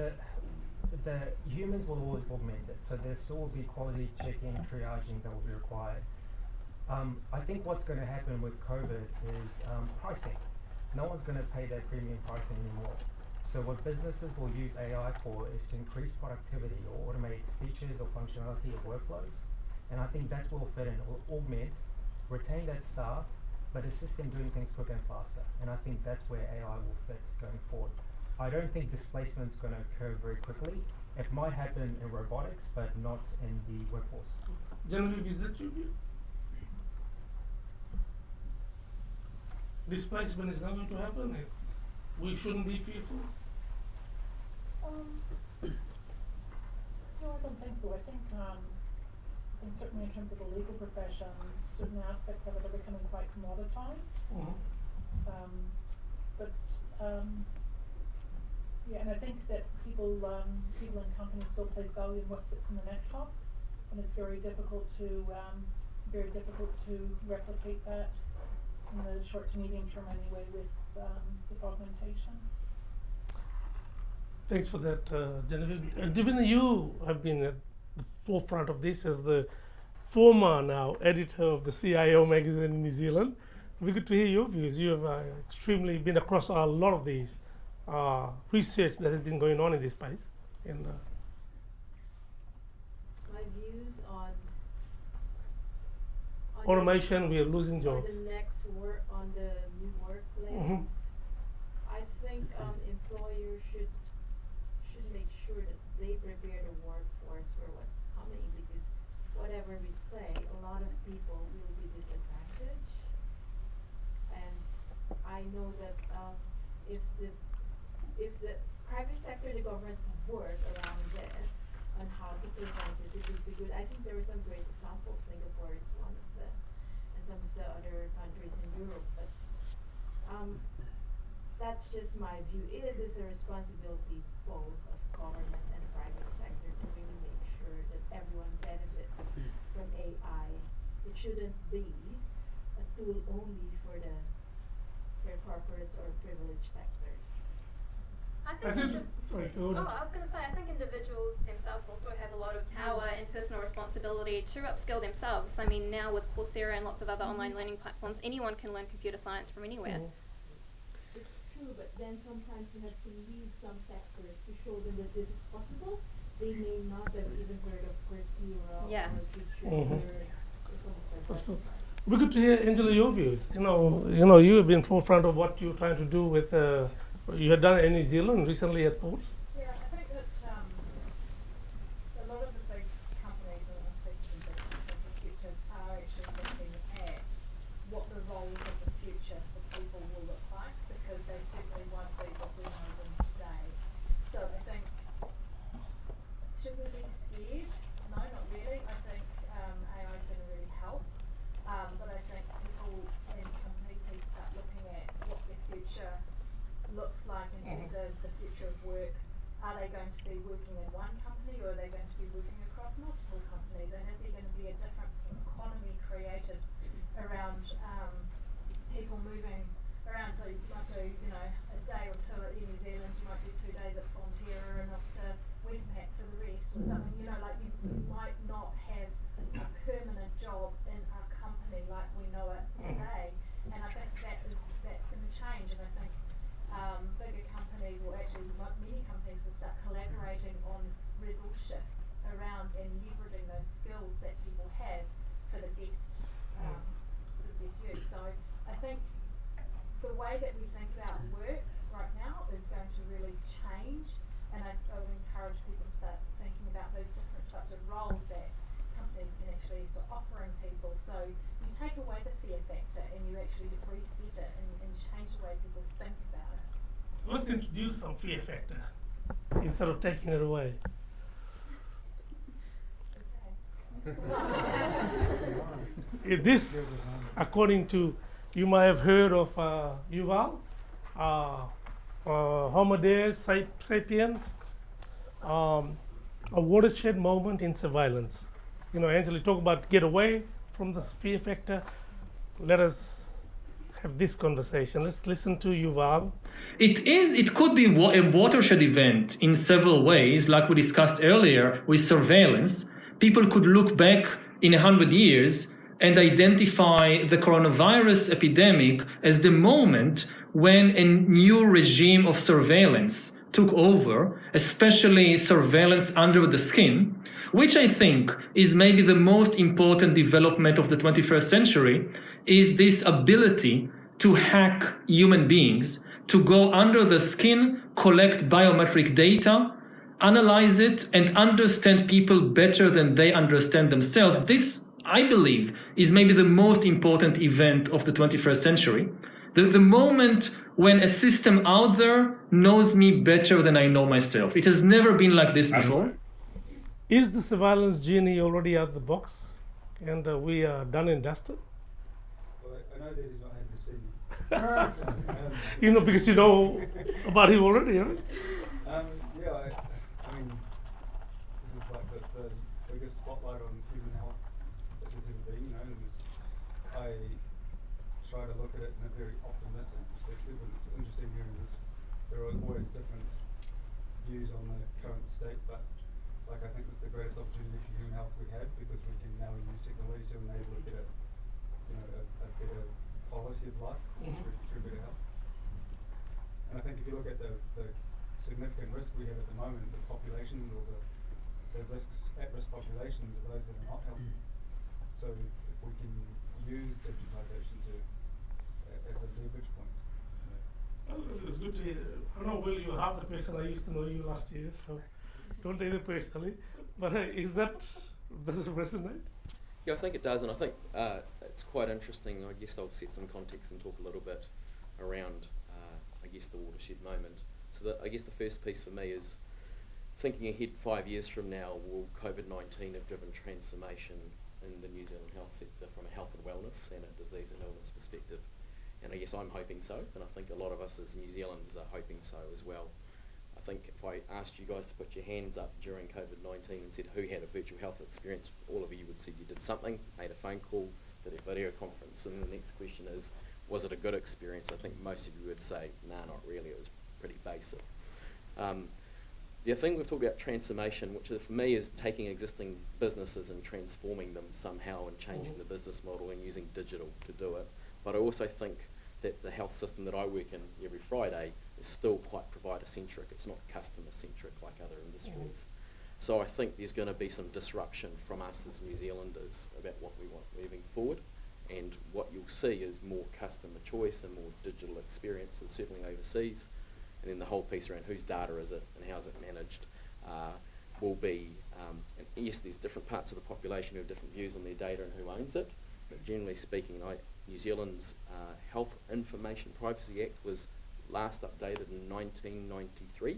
it. The humans will always augment it, so there still will be quality checking, triaging that will be required. I think what's going to happen with COVID is pricing. No one's going to pay that premium pricing anymore. So what businesses will use AI for is to increase productivity or automate features or functionality of workflows. And I think that's where it'll fit in. It will augment, retain that staff, but assist them doing things quicker and faster. And I think that's where AI will fit going forward. I don't think displacement's going to occur very quickly. It might happen in robotics, but not in the workforce. Genevieve, is that your view? Displacement is not going to happen. We shouldn't be fearful. No, I don't think so. I think certainly in terms of the legal profession, certain aspects of it are becoming quite commoditized. Yeah, and I think that people in companies still place value in what sits in the neck top, and it's very difficult to replicate that in the short to medium term anyway with augmentation. Thanks for that, Genevieve. Given you have been at the forefront of this as the former now editor of the CIO magazine in New Zealand, it'd be good to hear your views. You have extremely been across a lot of these research that has been going on in this space. And my views on automation, we are losing jobs. On the next on the new workplace, I think employers should make sure that they prepare the workforce for what's coming, because whatever we say, a lot of people will be disadvantaged. And I know that if the private sector, the government work around this on how to present this, it would be good. I think there are some great examples. Singapore is one of them, and some of the other countries in Europe. But that's just my view. It is a responsibility both of government and private sector to really make sure that everyone benefits from AI. It shouldn't be a tool only for corporates or privileged sectors. I was going to say, I think individuals themselves also have a lot of power and personal responsibility to upskill themselves. I mean, now with Coursera and lots of other online learning platforms, anyone can learn computer science from anywhere. It's true, but then sometimes you have to leave some sectors to show them that this is possible. They may not have even heard of Coursera or Future or something like That's that. good. It'd be good to hear, Angela, your views. You know, you have been forefront of what you're trying to do with. You had done it in New Zealand recently at ports. Yeah, I think that a lot of the big companies and sectors are actually looking at what the roles of the future for people will look like, because they certainly won't be what we know them today. So I think, should we be scared? No, not really. I think AI is going to really help. But I think people and companies need to start looking at what their future looks like in terms of the future of work. Are they going to be working in one company, or are they going to be working across multiple companies? And is there going to be a different sort of economy created around people moving around? So you might do, a day or two at New Zealand, you might do 2 days at Frontier and off to Westpac for the rest or something. You might not have a permanent job in a company like we know it today. And I think that's going to change. And I think bigger companies, or actually many companies, will start collaborating on resource shifts around and leveraging those skills that people have for the best use. So I think the way that we think about work right now is going to really change And I would encourage people to start thinking about those different types of roles that companies can actually start offering people. So you take away the fear factor and you actually reset it and change the way people think about it. Let's introduce some fear factor instead of taking it away. This, according to, you might have heard of Yuval, Homo Deus sapiens, a watershed moment in surveillance. You know, Angela, talk about get away from the fear factor. Let us have this conversation. Let's listen to Yuval. It could be a watershed event in several ways, like we discussed earlier with surveillance. People could look back in 100 years and identify the coronavirus epidemic as the moment when a new regime of surveillance took over, especially surveillance under the skin, which I think is maybe the most important development of the 21st century, is this ability to hack human beings, to go under the skin, collect biometric data, analyze it, and understand people better than they understand themselves. This, I believe, is maybe the most important event of the 21st century. The moment when a system out there knows me better than I know myself. It has never been like this before. Is the surveillance genie already out of the box and we are done and dusted? Well, I know that he's not had to see me. You know, because you know about him already, right? Yeah, I mean, this is like the biggest spotlight on human health that there's ever been, you know, and I try to look at it in a very optimistic perspective, and it's interesting hearing this. There are always different views on the current state, but like I think it's the greatest opportunity for human health we have, because we can now use technology to enable a better, you know, a better quality of life through better health. And I think if you look at the significant risk we have at the moment, the population or the risks, at-risk populations are those that are not healthy. So if we can use digitization as a leverage point. Well, it's good to hear. I know, Will, you're half the person I used to know you last year, so don't take it personally. But does it resonate? Yeah, I think it does, and I think it's quite interesting. I guess I'll set some context and talk a little bit around, I guess, the watershed moment. So I guess the first piece for me is thinking ahead 5 years from now, will COVID-19 have driven transformation in the New Zealand health sector from a health and wellness and a disease and illness perspective? And I guess I'm hoping so, and I think a lot of us as New Zealanders are hoping so as well. I think if I asked you guys to put your hands up during COVID-19 and said who had a virtual health experience, all of you would say you did something, made a phone call, did a video conference, and then the next question is, was it a good experience? I think most of you would say, nah, not really, it was pretty basic. The other thing we've talked about transformation, which for me is taking existing businesses and transforming them somehow and changing the business model and using digital to do it. But I also think that the health system that I work in every Friday is still quite provider-centric. It's not customer-centric like other industries. So I think there's going to be some disruption from us as New Zealanders about what we want moving forward. And what you'll see is more customer choice and more digital experiences, certainly overseas. And then the whole piece around whose data is it and how is it managed will be, and yes, there's different parts of the population who have different views on their data and who owns it, but generally speaking, New Zealand's Health Information Privacy Act was last updated in 1993,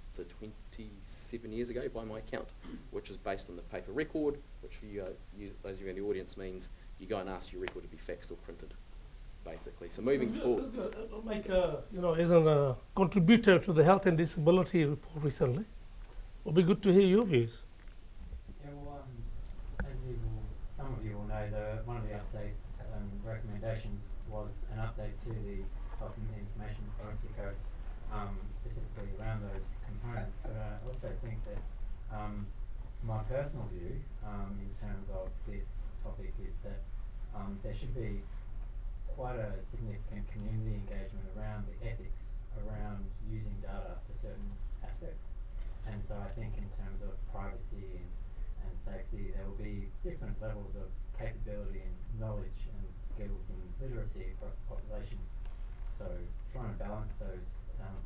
so 27 years ago by my count, which was based on the paper record, which for you, those of you in the audience means you go and ask your record to be faxed or printed, basically. So moving forward. That's good. Like, as a contributor to the Health and Disability report recently, it would be good to hear your views. Yeah, well, as some of you will know, one of the updates and recommendations was an update to the Health and Information Privacy Code, specifically around those components. But I also think that my personal view in terms of this topic is that there should be quite a significant community engagement around the ethics around using data for certain aspects. And so I think in terms of privacy and safety, there will be different levels of capability and knowledge and skills and literacy across the population. So trying to balance those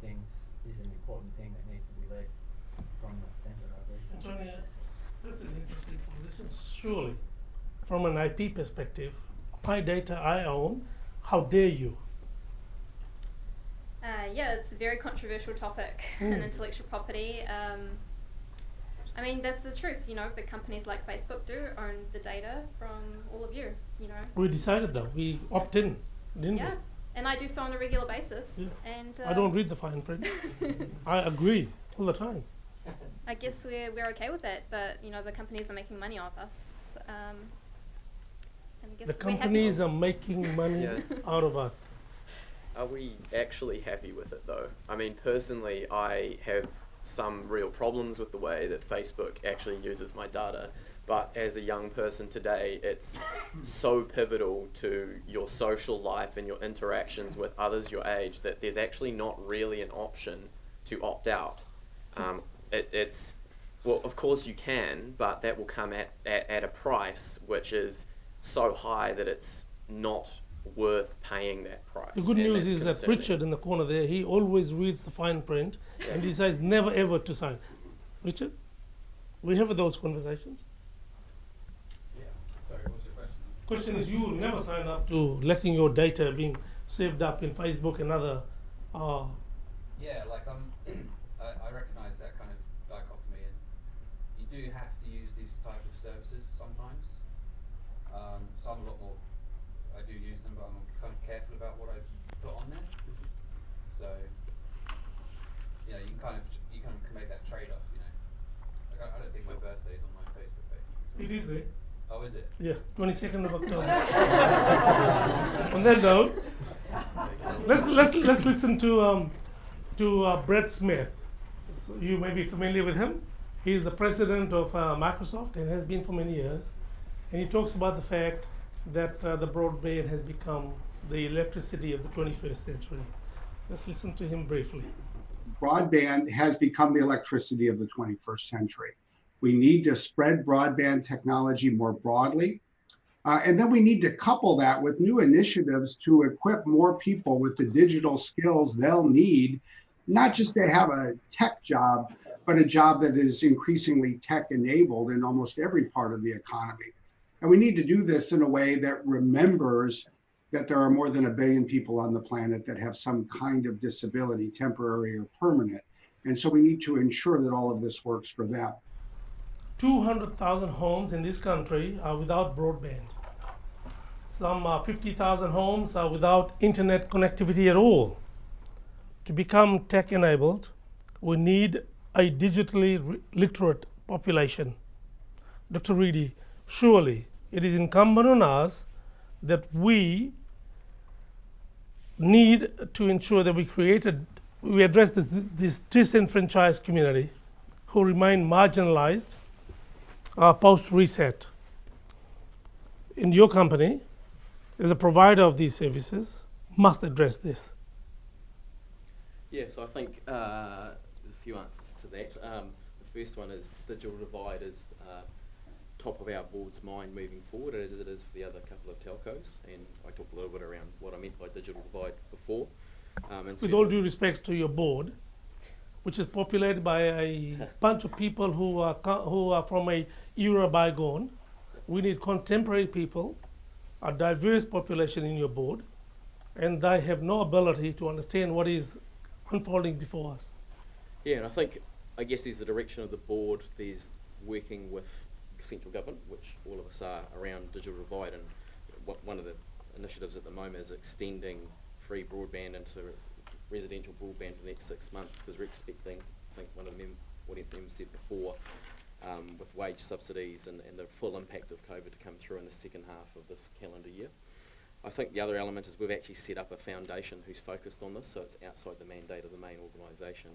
things is an important thing that needs to be led from the centre, I believe. Antonia, that's an interesting position. Surely, from an IP perspective, my data I own, how dare you? Yeah, it's a very controversial topic in intellectual property. I mean, that's the truth, you know, but companies like Facebook do own the data from all of you, you know. We decided that. We opt in, didn't Yeah, and I do so on a regular basis. we? And I don't read the fine print. I agree all the time. I guess we're okay with that, but, you know, the companies are making money off us. And I guess The we're happy. companies are making money Yeah. out of us. Are we actually happy with it though? I mean, personally, I have some real problems with the way that Facebook actually uses my data, but as a young person today, it's so pivotal to your social life and your interactions with others your age that there's actually not really an option to opt out. It's, well, of course you can, but that will come at a price which is so high that it's not worth paying that price. The good and news that's is that concerning. Richard in the corner there, he always reads the fine print and decides never ever to sign. Richard, we have those conversations. Yeah. Sorry, what's your question? Question is, you never sign up to letting your data being saved up in Facebook and other. Yeah, like I recognise that kind of dichotomy, and you do have to use these type of services sometimes. So I'm a lot more. I do use them, but I'm kind of careful about what I put on there. So, you know, you kind of can make that trade-off. You know, like I don't think my birthday is on my Facebook page. It is there. Oh, is it? Yeah, 22nd of October. On that note, let's listen to Brett Smith. So you may be familiar with him. He's the president of Microsoft and has been for many years. And he talks about the fact that the broadband has become the electricity of the 21st century. Let's listen to him briefly. Broadband has become the electricity of the 21st century. We need to spread broadband technology more broadly. And then we need to couple that with new initiatives to equip more people with the digital skills they'll need, not just to have a tech job, but a job that is increasingly tech enabled in almost every part of the economy. And we need to do this in a way that remembers that there are more than 1 billion people on the planet that have some kind of disability, temporary or permanent. And so we need to ensure that all of this works for them. 200,000 homes in this country are without broadband. Some 50,000 homes are without internet connectivity at all. To become tech enabled, we need a digitally literate population. Dr. Reedy, surely it is incumbent on us that we need to ensure that we address this disenfranchised community who remain marginalized post-reset. In your company, as a provider of these services, must address this. Yeah, so I think there's a few answers to that. The first one is digital divide is top of our board's mind moving forward, as it is for the other couple of telcos, and I talked a little bit around what I meant by digital divide before. With all due respect to your board, which is populated by a bunch of people who are from a era bygone, we need contemporary people, a diverse population in your board, and they have no ability to understand what is unfolding before us. Yeah, and I guess there's the direction of the board, there's working with central government, which all of us are, around digital divide, and one of the initiatives at the moment is extending free broadband into residential broadband for the next 6 months, because we're expecting, I think one of the audience members said before, with wage subsidies and the full impact of COVID to come through in the second half of this calendar year. I think the other element is we've actually set up a foundation who's focused on this, so it's outside the mandate of the main organisation.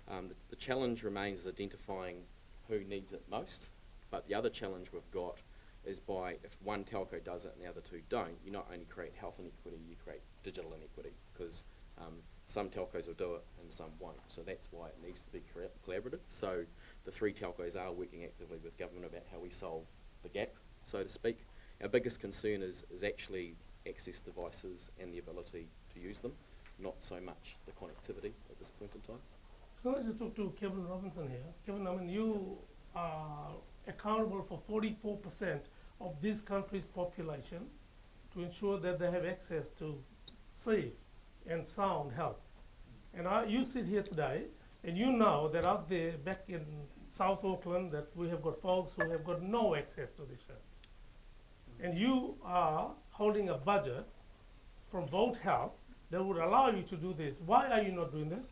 The challenge remains identifying who needs it most, but the other challenge we've got is if one telco does it and the other two don't, you not only create health inequity, you create digital inequity, because some telcos will do it and some won't. So that's why it needs to be collaborative. So the 3 telcos are working actively with government about how we solve the gap, so to speak. Our biggest concern is actually access devices and the ability to use them, not so much the connectivity at this point in time. So I just talk to Kevin Robinson here. Kevin, I mean, you are accountable for 44% of this country's population to ensure that they have access to safe and sound health. And you sit here today, and you know that out there back in South Auckland that we have got folks who have got no access to this health. And you are holding a budget from Vote Health that would allow you to do this. Why are you not doing this?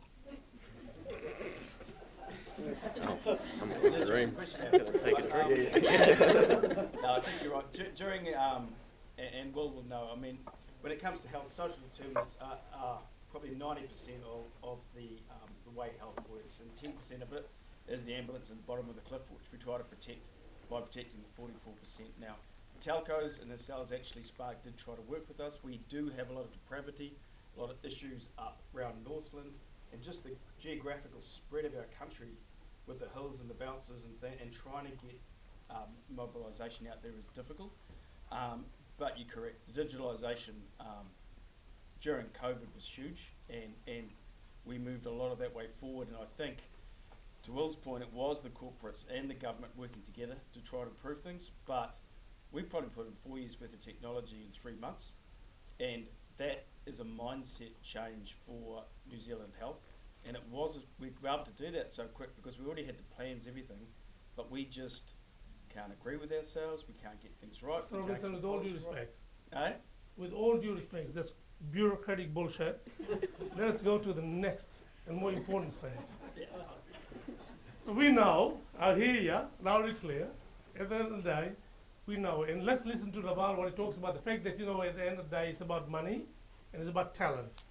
I'm in the room. I'm going to take a drink. No, I think you're right. During, and Will know, I mean, when it comes to health, social determinants are probably 90% of the way health works, and 10% of it is the ambulance at the bottom of the cliff, which we try to protect by protecting the 44%. Now, telcos and themselves, actually Spark did try to work with us. We do have a lot of depravity, a lot of issues up around Northland, and just the geographical spread of our country with the hills and the bounces and trying to get mobilisation out there is difficult. But you're correct, the digitalisation during COVID was huge, and we moved a lot of that way forward. And I think, to Will's point, it was the corporates and the government working together to try to improve things, but we probably put in 4 years worth of technology in 3 months, and that is a mindset change for New Zealand Health. And it was, we were able to do that so quick because we already had the plans, everything, but we just can't agree with ourselves, we can't get things right. So Robinson, with all due respect, right. With all due respect, that's bureaucratic bullshit. Let's go to the next and more important stage. So we know, I hear you loud and clear, at the end of the day, we know, and let's listen to Naval when he talks about the fact that, you know, at the end of the day, it's about money and it's about talent.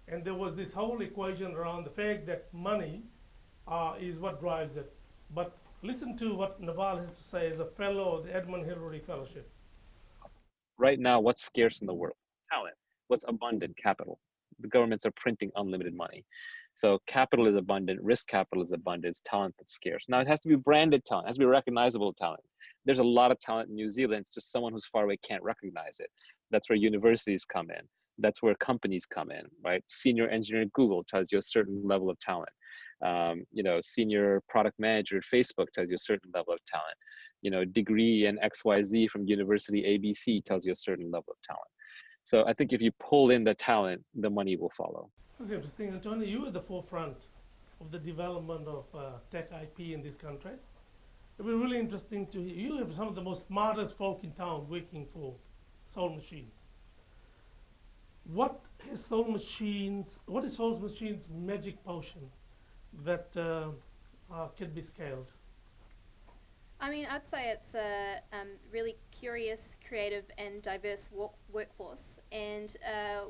And there was this whole equation around the fact that money is what drives it. But listen to what Naval has to say as a fellow of the Edmund Hillary Fellowship. Right now, what's scarce in the world? Talent. What's abundant? Capital. The governments are printing unlimited money. So capital is abundant, risk capital is abundant, it's talent that's scarce. Now it has to be branded talent, it has to be recognizable talent. There's a lot of talent in New Zealand, it's just someone who's far away can't recognize it. That's where universities come in. That's where companies come in, right? Senior engineer at Google tells you a certain level of talent. You know, senior product manager at Facebook tells you a certain level of talent. You know, degree in XYZ from University ABC tells you a certain level of talent. So I think if you pull in the talent, the money will follow. That's interesting. Antonia, you are at the forefront of the development of tech IP in this country. It will be really interesting to hear. You have some of the most smartest folk in town working for Soul Machines. What is Soul Machines' magic potion that can be scaled? I mean, I'd say it's a really curious, creative, and diverse workforce. And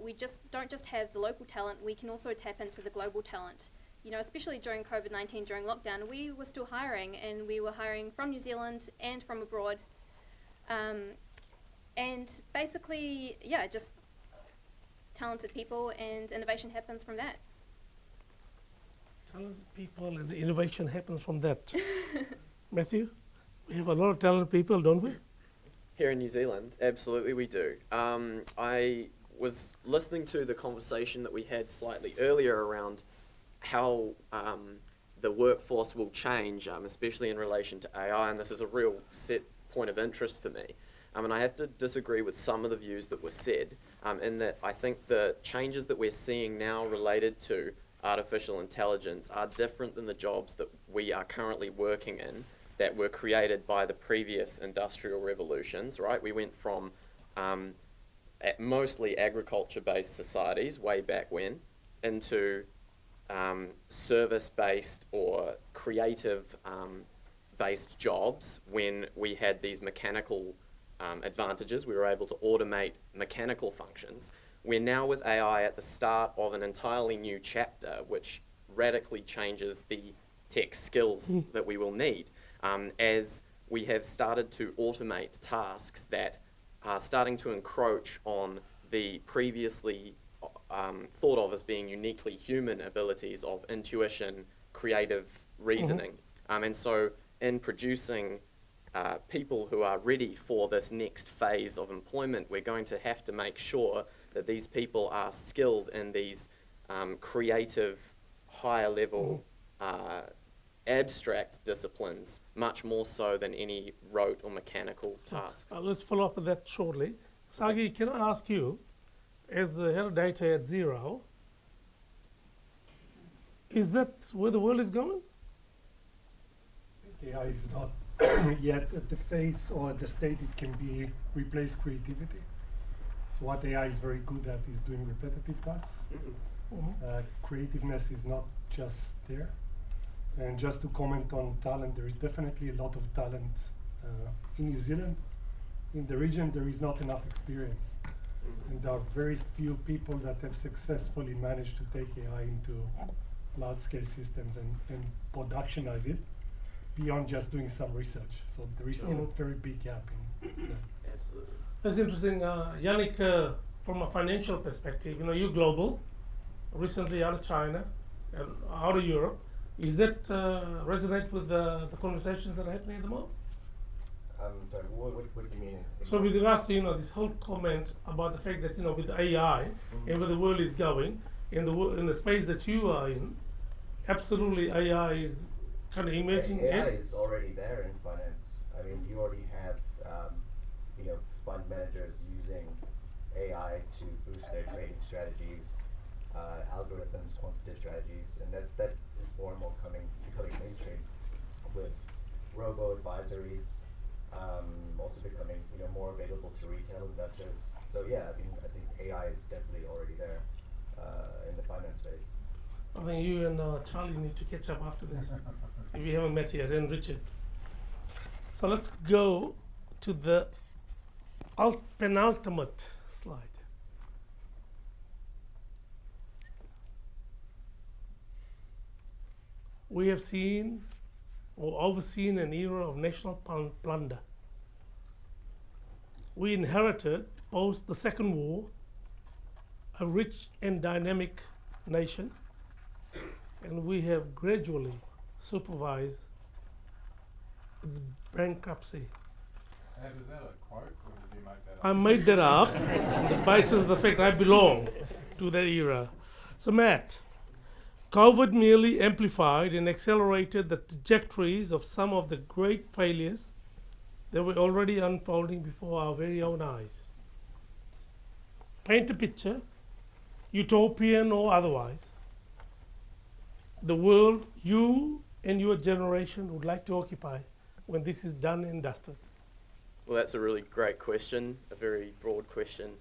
we don't just have the local talent, we can also tap into the global talent. You know, especially during COVID-19, during lockdown, we were still hiring, and we were hiring from New Zealand and from abroad. And basically, yeah, just talented people, and innovation happens from that. Talented people and innovation happens from that. Matthew? We have a lot of talented people, don't we? Here in New Zealand, absolutely we do. I was listening to the conversation that we had slightly earlier around how the workforce will change, especially in relation to AI, and this is a real set point of interest for me. And I have to disagree with some of the views that were said, in that I think the changes that we're seeing now related to artificial intelligence are different than the jobs that we are currently working in that were created by the previous industrial revolutions, right? We went from mostly agriculture-based societies way back when into service-based or creative-based jobs when we had these mechanical advantages. We were able to automate mechanical functions. We're now with AI at the start of an entirely new chapter which radically changes the tech skills that we will need. As we have started to automate tasks that are starting to encroach on the previously thought of as being uniquely human abilities of intuition, creative reasoning. And so in producing people who are ready for this next phase of employment, we're going to have to make sure that these people are skilled in these creative, higher level abstract disciplines, much more so than any rote or mechanical tasks. Let's follow up with that shortly. Sagi, can I ask you, as the head of data at Xero, is that where the world is going? AI is not yet at the phase or at the state it can be replace creativity. So what AI is very good at is doing repetitive tasks. Creativeness is not just there. And just to comment on talent, there is definitely a lot of talent in New Zealand. In the region, there is not enough experience. And there are very few people that have successfully managed to take AI into large-scale systems and productionize it beyond just doing some research. So there is still a very big gap in that. Absolutely. That's interesting. Yannick, from a financial perspective, you're global, recently out of China, and out of Europe. Is that resonate with the conversations that are happening at the moment? Sorry, what do you mean? So with regards to this whole comment about the fact that with AI and where the world is going, in the space that you are in, absolutely AI is kind of emerging. AI Yes, is already there in finance. I mean, you already have fund managers using AI to boost their trading strategies, algorithms, quantitative strategies, and that is more and more becoming mainstream with robo advisories also becoming more available to retail investors. So yeah, I mean, I think AI is definitely already there in the finance space. I think you and Charlie need to catch up after this, if you haven't met yet, and Richard. So let's go to the penultimate slide. We have seen or overseen an era of national plunder. We inherited, post the Second War, a rich and dynamic nation, and we have gradually supervised its bankruptcy. And is that a quote, or did you make that up? I made that up on the basis of the fact I belong to that era. So Matt, COVID merely amplified and accelerated the trajectories of some of the great failures that were already unfolding before our very own eyes. Paint a picture, utopian or otherwise, the world you and your generation would like to occupy when this is done and dusted. Well, that's a really great question, a very broad question.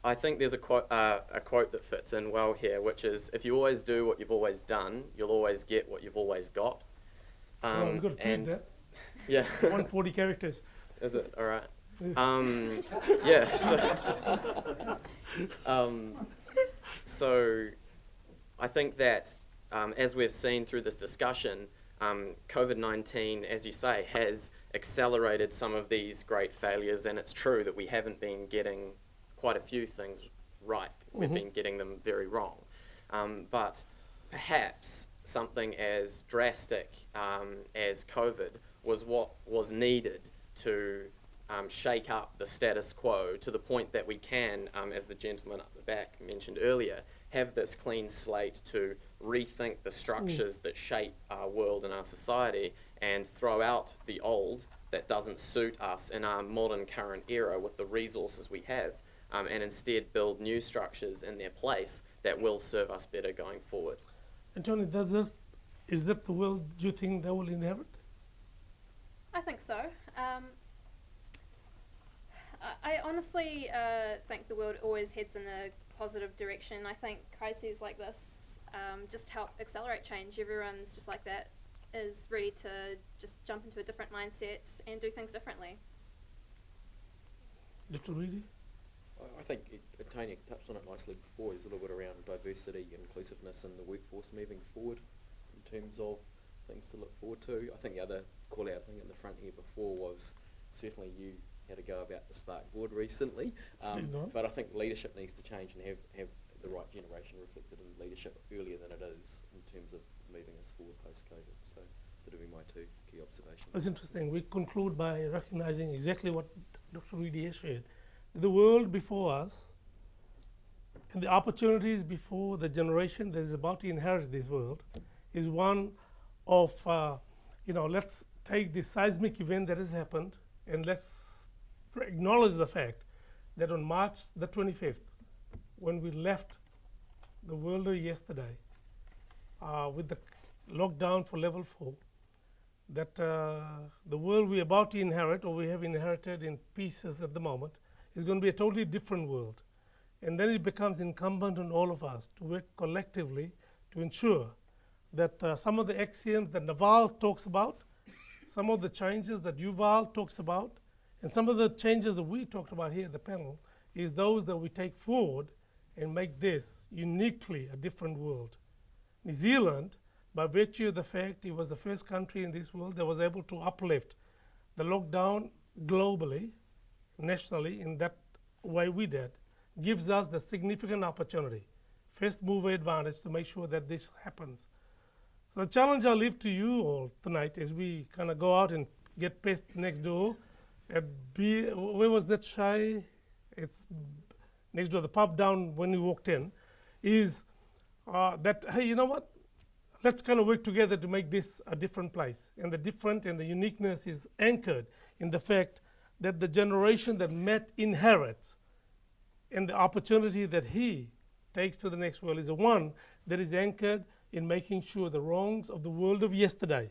I think there's a quote that fits in well here, which is, if you always do what you've always done, you'll always get what you've always got. We've got to tweet that. Yeah. 140 characters. Is it? All right. Yeah, so I think that as we've seen through this discussion, COVID-19, as you say, has accelerated some of these great failures, and it's true that we haven't been getting quite a few things right. We've been getting them very wrong. But perhaps something as drastic as COVID was what was needed to shake up the status quo to the point that we can, as the gentleman up the back mentioned earlier, have this clean slate to rethink the structures that shape our world and our society and throw out the old that doesn't suit us in our modern current era with the resources we have, and instead build new structures in their place that will serve us better going forward. Antonia, is that the world you think they will inherit? I think so. I honestly think the world always heads in a positive direction. I think crises like this just help accelerate change. Everyone's just like that, is ready to just jump into a different mindset and do things differently. Dr. Reedy? I think Antonia touched on it nicely before. There's a little bit around diversity and inclusiveness in the workforce moving forward in terms of things to look forward to. I think the other call out thing in the front here before was certainly you had a go about the Spark board recently, but I think leadership needs to change and have the right generation reflected in leadership earlier than it is in terms of moving us forward post-COVID. So that would be my two key observations. That's interesting. We conclude by recognizing exactly what Dr. Reedy has shared. The world before us and the opportunities before the generation that is about to inherit this world is one of, let's take this seismic event that has happened and let's acknowledge the fact that on March the 25th, when we left the world yesterday with the lockdown for level 4, that the world we're about to inherit, or we have inherited in pieces at the moment, is going to be a totally different world. And then it becomes incumbent on all of us to work collectively to ensure that some of the axioms that Naval talks about, some of the changes that Yuval talks about, and some of the changes that we talked about here at the panel, is those that we take forward and make this uniquely a different world. New Zealand, by virtue of the fact it was the first country in this world that was able to uplift the lockdown globally, nationally, in that way we did, gives us the significant opportunity, first mover advantage, to make sure that this happens. So the challenge I leave to you all tonight as we kind of go out and get past next door at where was that Shy? It's next door, the pub down when we walked in, is that, hey, you know what? Let's kind of work together to make this a different place. And the different and the uniqueness is anchored in the fact that the generation that Matt inherits and the opportunity that he takes to the next world is the one that is anchored in making sure the wrongs of the world of yesterday,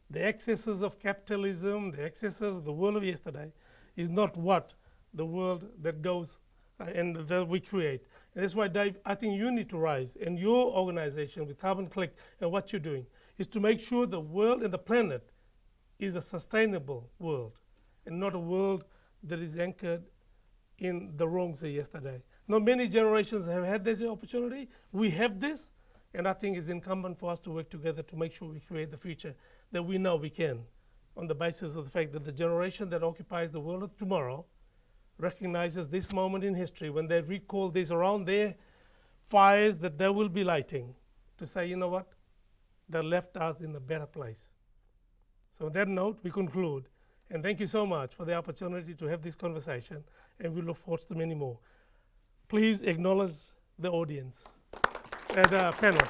the excesses of capitalism, the excesses of the world of yesterday, is not what the world that goes and that we create. And that's why, Dave, I think you need to rise, and your organization with Carbon Click and what you're doing is to make sure the world and the planet is a sustainable world and not a world that is anchored in the wrongs of yesterday. Not many generations have had that opportunity. We have this, and I think it's incumbent for us to work together to make sure we create the future that we know we can, on the basis of the fact that the generation that occupies the world of tomorrow recognizes this moment in history when they recall this around their fires that they will be lighting, to say, you know what, they left us in a better place. So on that note, we conclude. And thank you so much for the opportunity to have this conversation, and we look forward to many more. Please acknowledge the audience and the panel.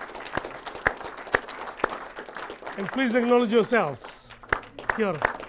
And please acknowledge yourselves. Kia ora.